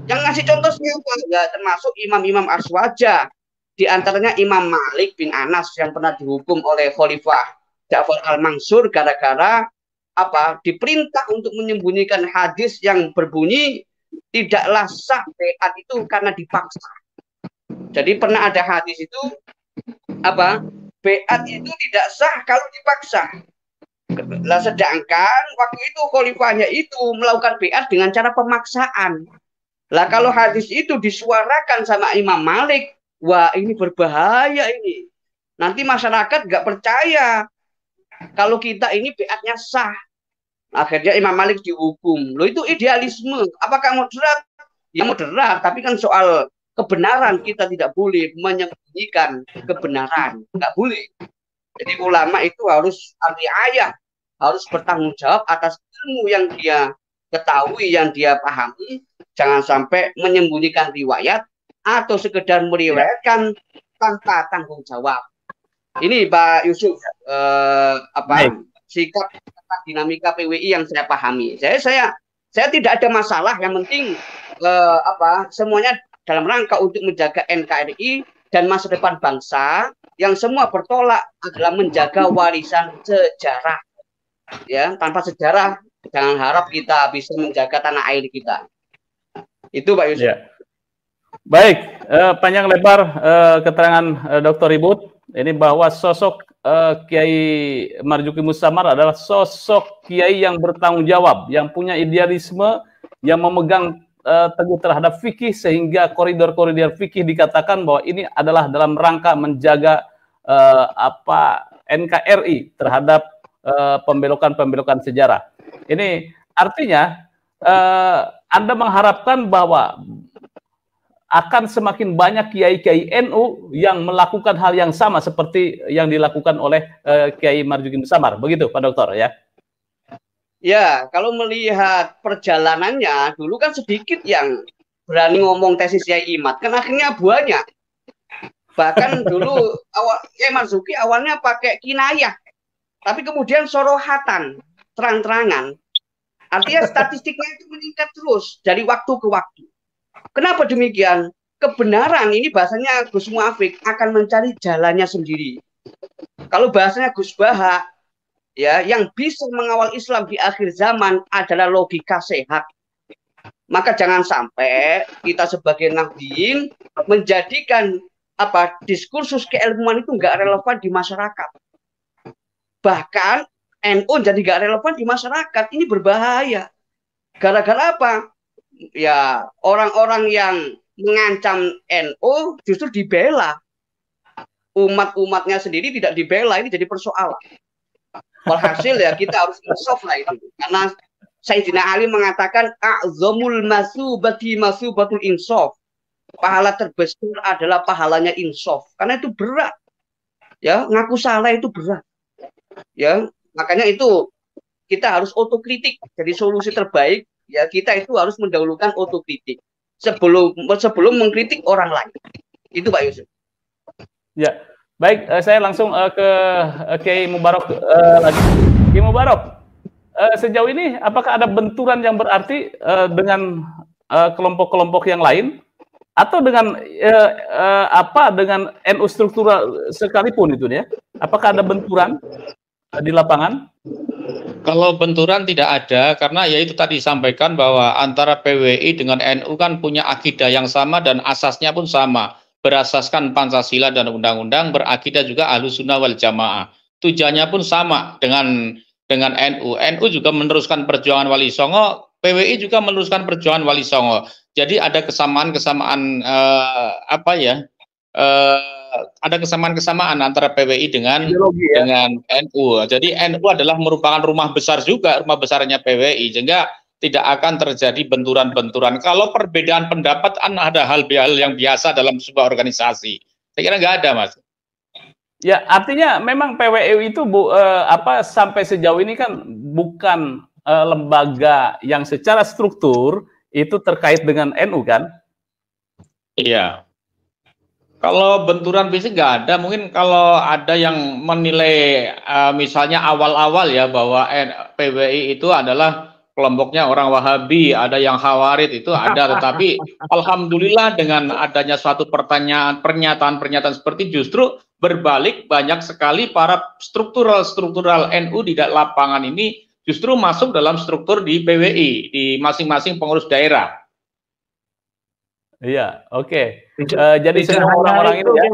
Speaker 2: Yang ngasih contoh siapa? Ya, termasuk imam-imam Aswaja. Di antaranya Imam Malik bin Anas yang pernah dihukum oleh Khalifah Ja'far al-Mansur gara-gara diperintah untuk menyembunyikan hadis yang berbunyi tidaklah sah baiat itu karena dipaksa. Jadi pernah ada hadis itu baiat itu tidak sah kalau dipaksa. Lah sedangkan waktu itu khalifahnya itu melakukan baiat dengan cara pemaksaan. Lah kalau hadis itu disuarakan sama Imam Malik, wah ini berbahaya ini. Nanti masyarakat nggak percaya kalau kita ini baiatnya sah. Akhirnya Imam Malik dihukum. Loh itu idealisme. Apakah moderat? Ya moderat, tapi kan soal kebenaran kita tidak boleh menyembunyikan kebenaran. Nggak boleh. Jadi ulama itu harus riayah, harus bertanggung jawab atas ilmu yang dia ketahui, yang dia pahami. Jangan sampai menyembunyikan riwayat atau sekedar meriwayatkan tanpa tanggung jawab. Ini Pak Yusuf,
Speaker 3: Baik.
Speaker 2: sikap dinamika PWI yang saya pahami. Saya tidak ada masalah. Yang penting semuanya dalam rangka untuk menjaga NKRI dan masa depan bangsa. Yang semua bertolak adalah menjaga warisan sejarah. Ya, tanpa sejarah jangan harap kita bisa menjaga tanah air kita. Itu Pak Yusuf.
Speaker 3: Ya. Baik, panjang lebar keterangan Dr. Ribut ini bahwa sosok Kiai Marzuki Mustamar adalah sosok kiai yang bertanggung jawab, yang punya idealisme, yang memegang teguh terhadap fikih, sehingga koridor-koridor fikih dikatakan bahwa ini adalah dalam rangka menjaga NKRI terhadap pembelokan-pembelokan sejarah. Ini artinya Anda mengharapkan bahwa akan semakin banyak kiai-kiai NU yang melakukan hal yang sama seperti yang dilakukan oleh Kiai Marzuki Mustamar, begitu Pak Dokter ya?
Speaker 2: Ya, kalau melihat perjalanannya dulu kan sedikit yang berani ngomong tesis Kiai Imad, kan akhirnya banyak. Bahkan dulu Kiai Marzuki awalnya pakai kinayah, tapi kemudian sorohatan, terang-terangan. Artinya statistiknya itu meningkat terus dari waktu ke waktu. Kenapa demikian? Kebenaran ini bahasanya Gus Muafik akan mencari jalannya sendiri. Kalau bahasanya Gus Baha, ya, yang bisa mengawal Islam di akhir zaman adalah logika sehat. Maka jangan sampai kita sebagai nahdien menjadikan diskursus keilmuan itu nggak relevan di masyarakat. Bahkan NU jadi nggak relevan di masyarakat, ini berbahaya. Gara-gara apa? Ya, orang-orang yang mengancam NU justru dibela. Umat-umatnya sendiri tidak dibela, ini jadi persoalan. Walhasil ya kita harus insaf lah itu. Karena Sayyidina Ali mengatakan a'zamul masubati masubatul insaf. Pahala terbesar adalah pahalanya insaf. Karena itu berat. Ya, ngaku salah itu berat. Ya, makanya itu kita harus otokritik. Jadi solusi terbaik ya kita itu harus mendahulukan otokritik sebelum mengkritik orang lain. Itu Pak Yusuf.
Speaker 3: Ya, baik. Saya langsung ke Kiai Mubarok lagi. Kiai Mubarok, sejauh ini apakah ada benturan yang berarti dengan kelompok-kelompok yang lain atau dengan dengan NU struktural sekalipun itu ya? Apakah ada benturan di lapangan?
Speaker 4: Kalau benturan tidak ada, karena ya itu tadi disampaikan bahwa antara PWI dengan NU kan punya akidah yang sama dan asasnya pun sama, berasaskan Pancasila dan undang-undang, berakidah juga Ahlussunnah wal Jamaah. Tujuannya pun sama dengan NU. NU juga meneruskan perjuangan Wali Songo, PWI juga meneruskan perjuangan Wali Songo. Jadi ada kesamaan-kesamaan ada kesamaan-kesamaan antara PWI dengan NU. Jadi NU adalah merupakan rumah besar juga, rumah besarnya PWI, sehingga tidak akan terjadi benturan-benturan. Kalau perbedaan pendapat ada hal yang biasa dalam sebuah organisasi. Saya kira nggak ada, Mas.
Speaker 3: Ya, artinya memang PWI itu sampai sejauh ini kan bukan lembaga yang secara struktur itu terkait dengan NU kan?
Speaker 4: Iya. Kalau benturan fisik nggak ada, mungkin kalau ada yang menilai misalnya awal-awal ya bahwa PWI itu adalah kelompoknya orang Wahabi, ada yang Khawarij itu ada, tetapi alhamdulillah dengan adanya suatu pernyataan-pernyataan seperti justru berbalik banyak sekali para struktural NU di lapangan ini justru masuk dalam struktur di PWI, di masing-masing pengurus daerah.
Speaker 3: Iya, oke. Jadi semua orang-orang itu ya.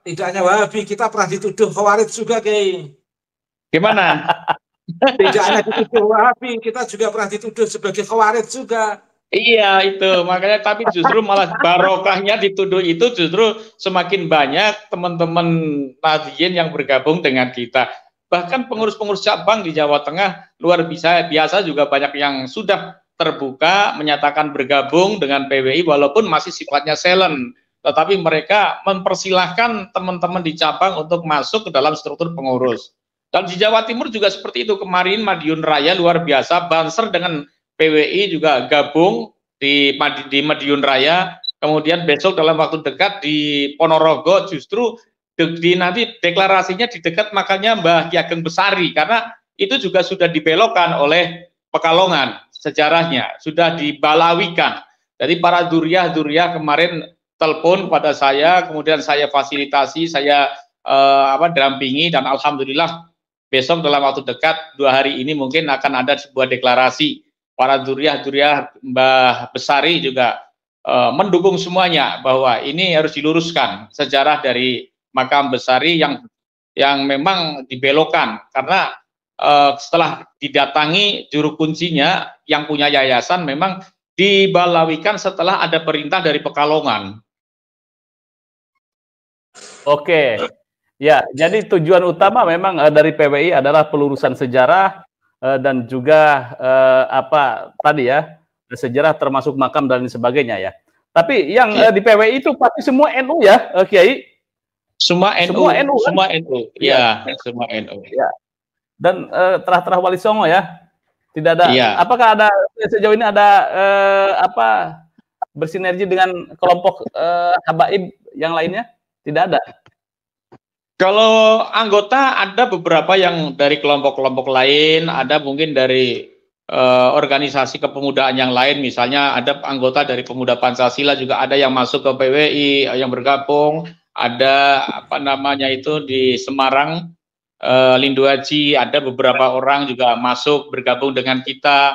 Speaker 5: Tidak hanya Wahabi, kita pernah dituduh Khawarij juga, Kiai.
Speaker 4: Gimana?
Speaker 5: Tidak hanya dituduh Wahabi, kita juga pernah dituduh sebagai Khawarij juga.
Speaker 4: Iya itu, makanya tapi justru malah barokahnya dituduh itu justru semakin banyak teman-teman nahdien yang bergabung dengan kita. Bahkan pengurus-pengurus cabang di Jawa Tengah luar biasa juga banyak yang sudah terbuka menyatakan bergabung dengan PWI walaupun masih sifatnya silent, tetapi mereka mempersilahkan teman-teman di cabang untuk masuk ke dalam struktur pengurus. Dan di Jawa Timur juga seperti itu. Kemarin Madiun Raya luar biasa, Banser dengan PWI juga gabung di Madiun Raya. Kemudian besok dalam waktu dekat di Ponorogo justru nanti deklarasinya di dekat makanya Mbah Ki Ageng Besari, karena itu juga sudah dibelokkan oleh Pekalongan sejarahnya, sudah dibalawikan. Jadi para duriah kemarin telepon pada saya, kemudian saya fasilitasi, saya dampingi, dan alhamdulillah besok dalam waktu dekat 2 hari ini mungkin akan ada sebuah deklarasi. Para duriah Mbah Besari juga mendukung semuanya bahwa ini harus diluruskan sejarah dari makam Besari yang memang dibelokkan, karena setelah didatangi juru kuncinya yang punya yayasan memang dibalawikan setelah ada perintah dari Pekalongan.
Speaker 3: Oke, ya, jadi tujuan utama memang dari PWI adalah pelurusan sejarah dan juga sejarah termasuk makam dan sebagainya ya. Tapi yang di PWI itu pasti semua NU ya, Kiai?
Speaker 4: Semua NU, semua NU,
Speaker 3: ya,
Speaker 4: semua NU.
Speaker 3: Ya. Dan terah-terah Wali Songo ya, tidak ada. Ya. Apakah ada sejauh ini ada bersinergi dengan kelompok habaib yang lainnya? Tidak ada.
Speaker 4: Kalau anggota ada beberapa yang dari kelompok-kelompok lain, ada mungkin dari organisasi kepemudaan yang lain, misalnya ada anggota dari Pemuda Pancasila juga ada yang masuk ke PWI, yang bergabung. Ada di Semarang, Lindu Haji, ada beberapa orang juga masuk bergabung dengan kita.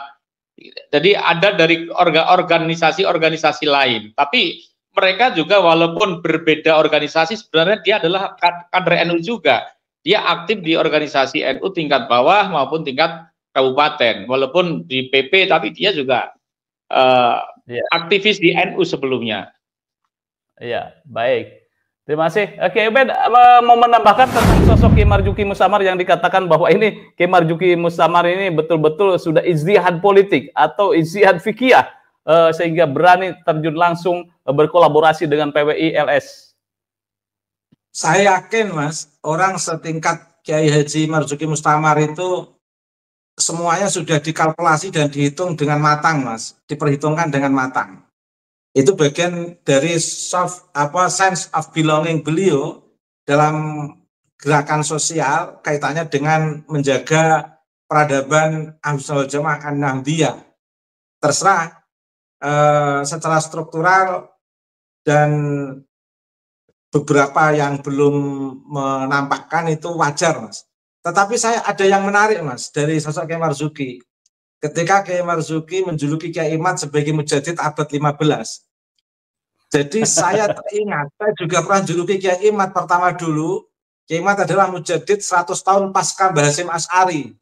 Speaker 4: Jadi ada dari organisasi-organisasi lain, tapi mereka juga walaupun berbeda organisasi, sebenarnya dia adalah kader NU juga. Dia aktif di organisasi NU tingkat bawah maupun tingkat kabupaten, walaupun di PP, tapi dia juga aktivis di NU sebelumnya.
Speaker 3: Iya, baik. Terima kasih. Oke, Ubed, mau menambahkan tentang sosok Kiai Marzuki Mustamar yang dikatakan bahwa ini Kiai Marzuki Mustamar ini betul-betul sudah ijtihad politik atau ijtihad fikih, sehingga berani terjun langsung berkolaborasi dengan PWI LS.
Speaker 5: Saya yakin, Mas, orang setingkat Kiai Haji Marzuki Mustamar itu semuanya sudah dikalkulasi dan dihitung dengan matang, Mas, diperhitungkan dengan matang. Itu bagian dari sense of belonging beliau dalam gerakan sosial kaitannya dengan menjaga peradaban Ahlussunnah wal Jamaah An-Nahdliyah. Terserah secara struktural dan beberapa yang belum menampakkan itu wajar, Mas. Tetapi saya ada yang menarik, Mas, dari sosok Kiai Marzuki. Ketika Kiai Marzuki menjuluki Kiai Imad sebagai mujadid abad 15. Jadi saya teringat, saya juga pernah juluki Kiai Imad pertama dulu. Kiai Imad adalah mujadid 100 tahun pasca Mbah Hasyim Asy'ari.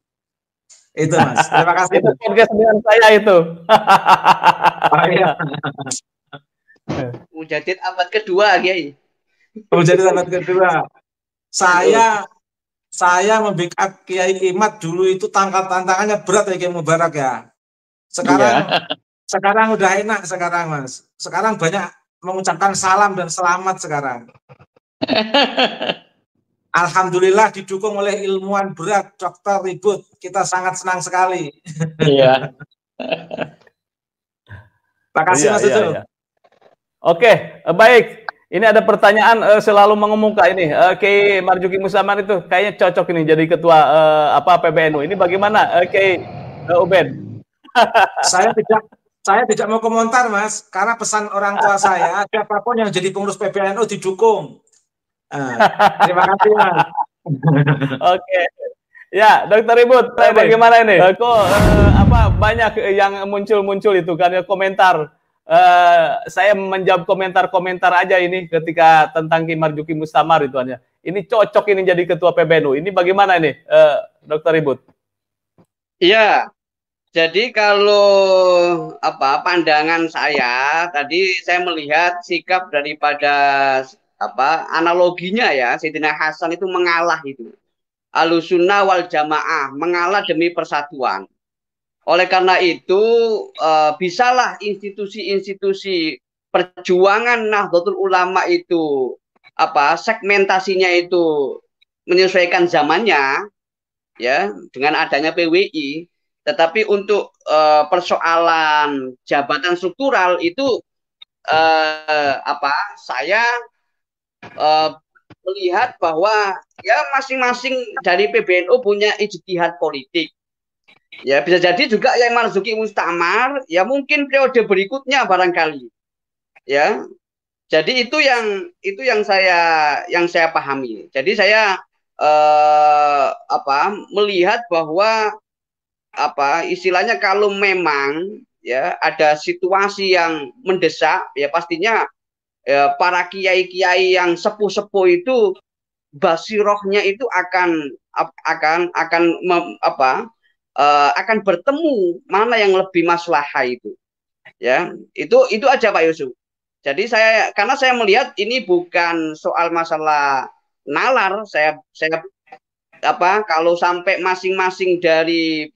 Speaker 5: Itu, Mas. Terima kasih.
Speaker 3: Itu podcast dengan saya itu.
Speaker 2: Mujadid abad kedua, Kiai.
Speaker 5: Mujadid abad kedua. Saya membackup Kiai Imad dulu itu tantangannya berat ya, Kiai Mubarak ya. Sekarang udah enak sekarang, Mas. Sekarang banyak mengucapkan salam dan selamat sekarang. Alhamdulillah didukung oleh ilmuwan berat, Dr. Ribut. Kita sangat senang sekali.
Speaker 4: Iya.
Speaker 5: Terima kasih, Mas Ucu.
Speaker 3: Iya. Oke, baik. Ini ada pertanyaan selalu mengemuka ini. Kiai Marzuki Mustamar itu kayaknya cocok ini jadi ketua PBNU. Ini bagaimana, Kiai Ubed?
Speaker 5: Saya tidak mau komentar, Mas, karena pesan orang tua saya, siapapun yang jadi pengurus PBNU didukung. Terima kasih, Mas.
Speaker 3: Oke. Ya, Dr. Ribut, bagaimana ini? Kok banyak yang muncul itu kan ya komentar. Saya menjawab komentar-komentar aja ini ketika tentang Kiai Marzuki Mustamar itu hanya. Ini cocok ini jadi ketua PBNU. Ini bagaimana ini, Dr. Ribut?
Speaker 2: Iya. Jadi kalau pandangan saya tadi saya melihat sikap daripada analoginya ya, Sayyidina Hasan itu mengalah itu. Ahlussunnah wal Jamaah mengalah demi persatuan. Oleh karena itu bisalah institusi-institusi perjuangan Nahdlatul Ulama itu segmentasinya itu menyesuaikan zamannya ya dengan adanya PWI, tetapi untuk persoalan jabatan struktural itu saya melihat bahwa ya masing-masing dari PBNU punya ijtihad politik. Ya bisa jadi juga yang Marzuki Mustamar ya mungkin periode berikutnya barangkali. Ya. Jadi itu yang saya pahami. Jadi saya melihat bahwa istilahnya kalau memang ya ada situasi yang mendesak ya pastinya ya, para kiai-kiai yang sepuh-sepuh itu basirohnya itu akan bertemu mana yang lebih maslahah itu. Ya, itu aja Pak Yusuf. Jadi karena saya melihat ini bukan soal masalah nalar, kalau sampai masing-masing dari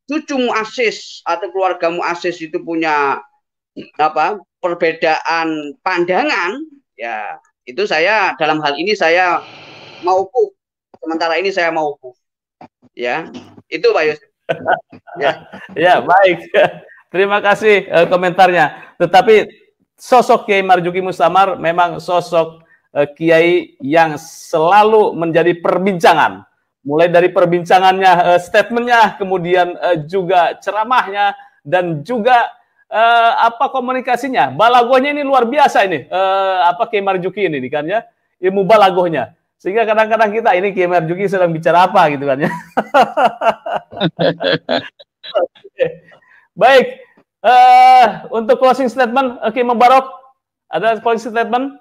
Speaker 2: cucu muassis atau keluarga muassis itu punya perbedaan pandangan, ya itu saya dalam hal ini saya mauquf. Sementara ini saya mauquf. Ya, itu Pak Yusuf.
Speaker 3: Ya, baik. Terima kasih komentarnya. Tetapi sosok Kiai Marzuki Mustamar memang sosok kiai yang selalu menjadi perbincangan. Mulai dari perbincangannya, statementnya, kemudian juga ceramahnya, dan juga komunikasinya. Balagohnya ini luar biasa ini. Kiai Marzuki ini kan ya, ilmu balagohnya. Sehingga kadang-kadang kita ini Kiai Marzuki sedang bicara apa gitu kan ya. Baik, untuk closing statement, Kiai Mubarok, ada closing statement?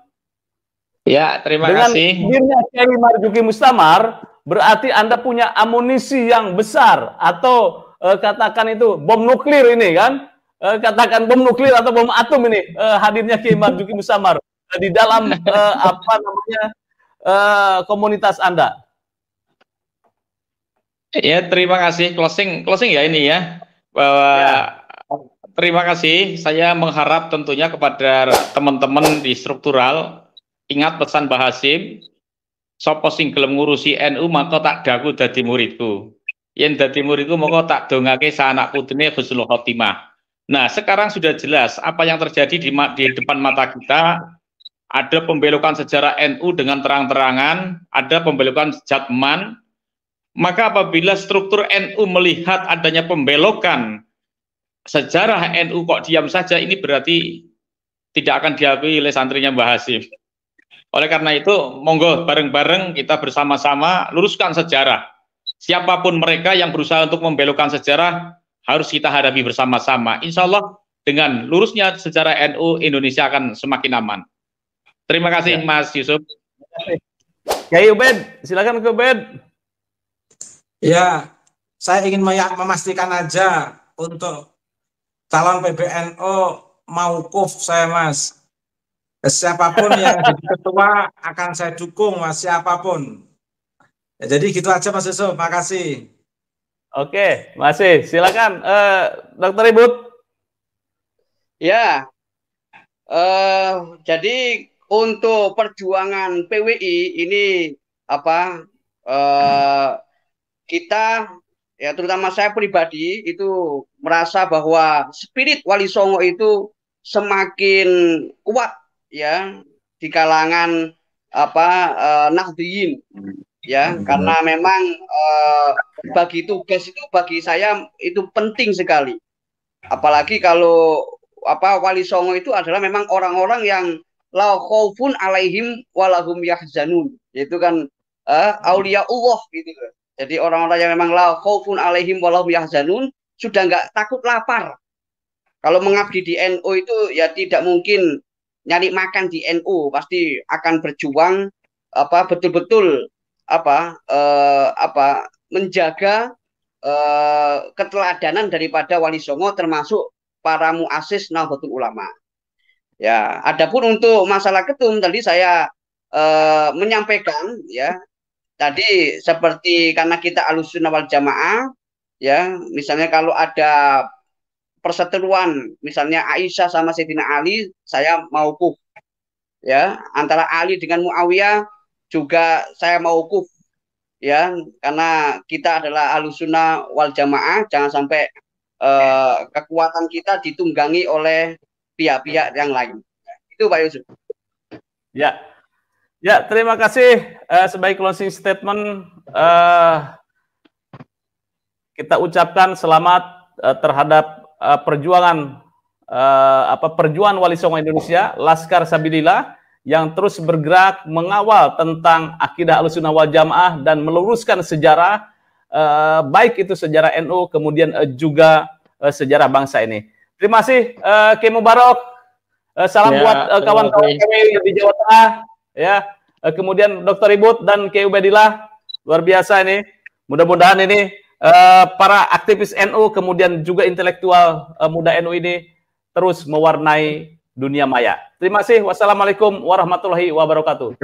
Speaker 4: Ya, terima kasih.
Speaker 3: Dengan Kiai Marzuki Mustamar, berarti Anda punya amunisi yang besar, atau katakan itu bom nuklir ini kan? Katakan bom nuklir atau bom atom ini, hadirnya Kiai Marzuki Mustamar di dalam komunitas Anda.
Speaker 4: Ya, terima kasih. Closing ya ini ya. Terima kasih. Saya mengharap tentunya kepada teman-teman di struktural, ingat pesan Mbah Hasim, sapa sing gelem ngurusi NU maka tak daku dadi muridku. Yen dadi muridku maka tak dongake sanak putrine husnul khotimah. Nah, sekarang sudah jelas apa yang terjadi di depan mata kita. Ada pembelokan sejarah NU dengan terang-terangan, ada pembelokan jatman. Maka apabila struktur NU melihat adanya pembelokan sejarah NU kok diam saja, ini berarti tidak akan diakui oleh santrinya Mbah Hasim. Oleh karena itu, monggo bareng-bareng kita bersama-sama luruskan sejarah. Siapapun mereka yang berusaha untuk membelokkan sejarah, harus kita hadapi bersama-sama. Insya Allah dengan lurusnya sejarah NU, Indonesia akan semakin aman. Terima kasih Mas Yusuf.
Speaker 3: Kiai Ubed, silakan ke Ubed.
Speaker 5: Ya, saya ingin memastikan aja untuk calon PBNU mauquf saya Mas. Siapapun yang jadi ketua akan saya dukung Mas, siapapun. Ya, jadi gitu aja Mas Yusuf, makasih.
Speaker 3: Oke, masih silakan Dr. Ibut.
Speaker 2: Ya, jadi untuk perjuangan PWI ini kita ya terutama saya pribadi itu merasa bahwa spirit Wali Songo itu semakin kuat ya di kalangan Nahdliyin ya, karena memang bagi tugas itu bagi saya itu penting sekali, apalagi kalau Wali Songo itu adalah memang orang-orang yang la khaufun alaihim walahum yahzanun, itu kan aulia Allah gitu. Jadi orang-orang yang memang la khaufun alaihim walahum yahzanun, sudah nggak takut lapar. Kalau mengabdi di NU itu ya tidak mungkin nyari makan di NU, pasti akan berjuang betul-betul menjaga keteladanan daripada Wali Songo termasuk para muassis Nahdlatul Ulama. Ya, adapun untuk masalah ketum tadi saya menyampaikan ya, tadi seperti karena kita Ahlussunnah wal Jamaah ya, misalnya kalau ada perseteruan misalnya Aisyah sama Sayyidina Ali, saya mauquf ya, antara Ali dengan Muawiyah juga saya mauquf ya, karena kita adalah Ahlussunnah wal Jamaah, jangan sampai kekuatan kita ditunggangi oleh pihak-pihak yang lain. Itu Pak Yusuf.
Speaker 3: Ya. Ya, terima kasih. Sebagai closing statement, kita ucapkan selamat terhadap perjuangan Wali Songo Indonesia, Laskar Sabilillah, yang terus bergerak mengawal tentang akidah Ahlussunnah wal Jamaah dan meluruskan sejarah, baik itu sejarah NU, kemudian juga sejarah bangsa ini. Terima kasih, Kiai Mubarok. Salam buat kawan-kawan kami di Jawa Tengah, ya. Kemudian Dr. Ribut dan Kiai Ubaidillah, luar biasa ini. Mudah-mudahan ini para aktivis NU, kemudian juga intelektual muda NU ini terus mewarnai dunia maya. Terima kasih. Wassalamualaikum warahmatullahi wabarakatuh.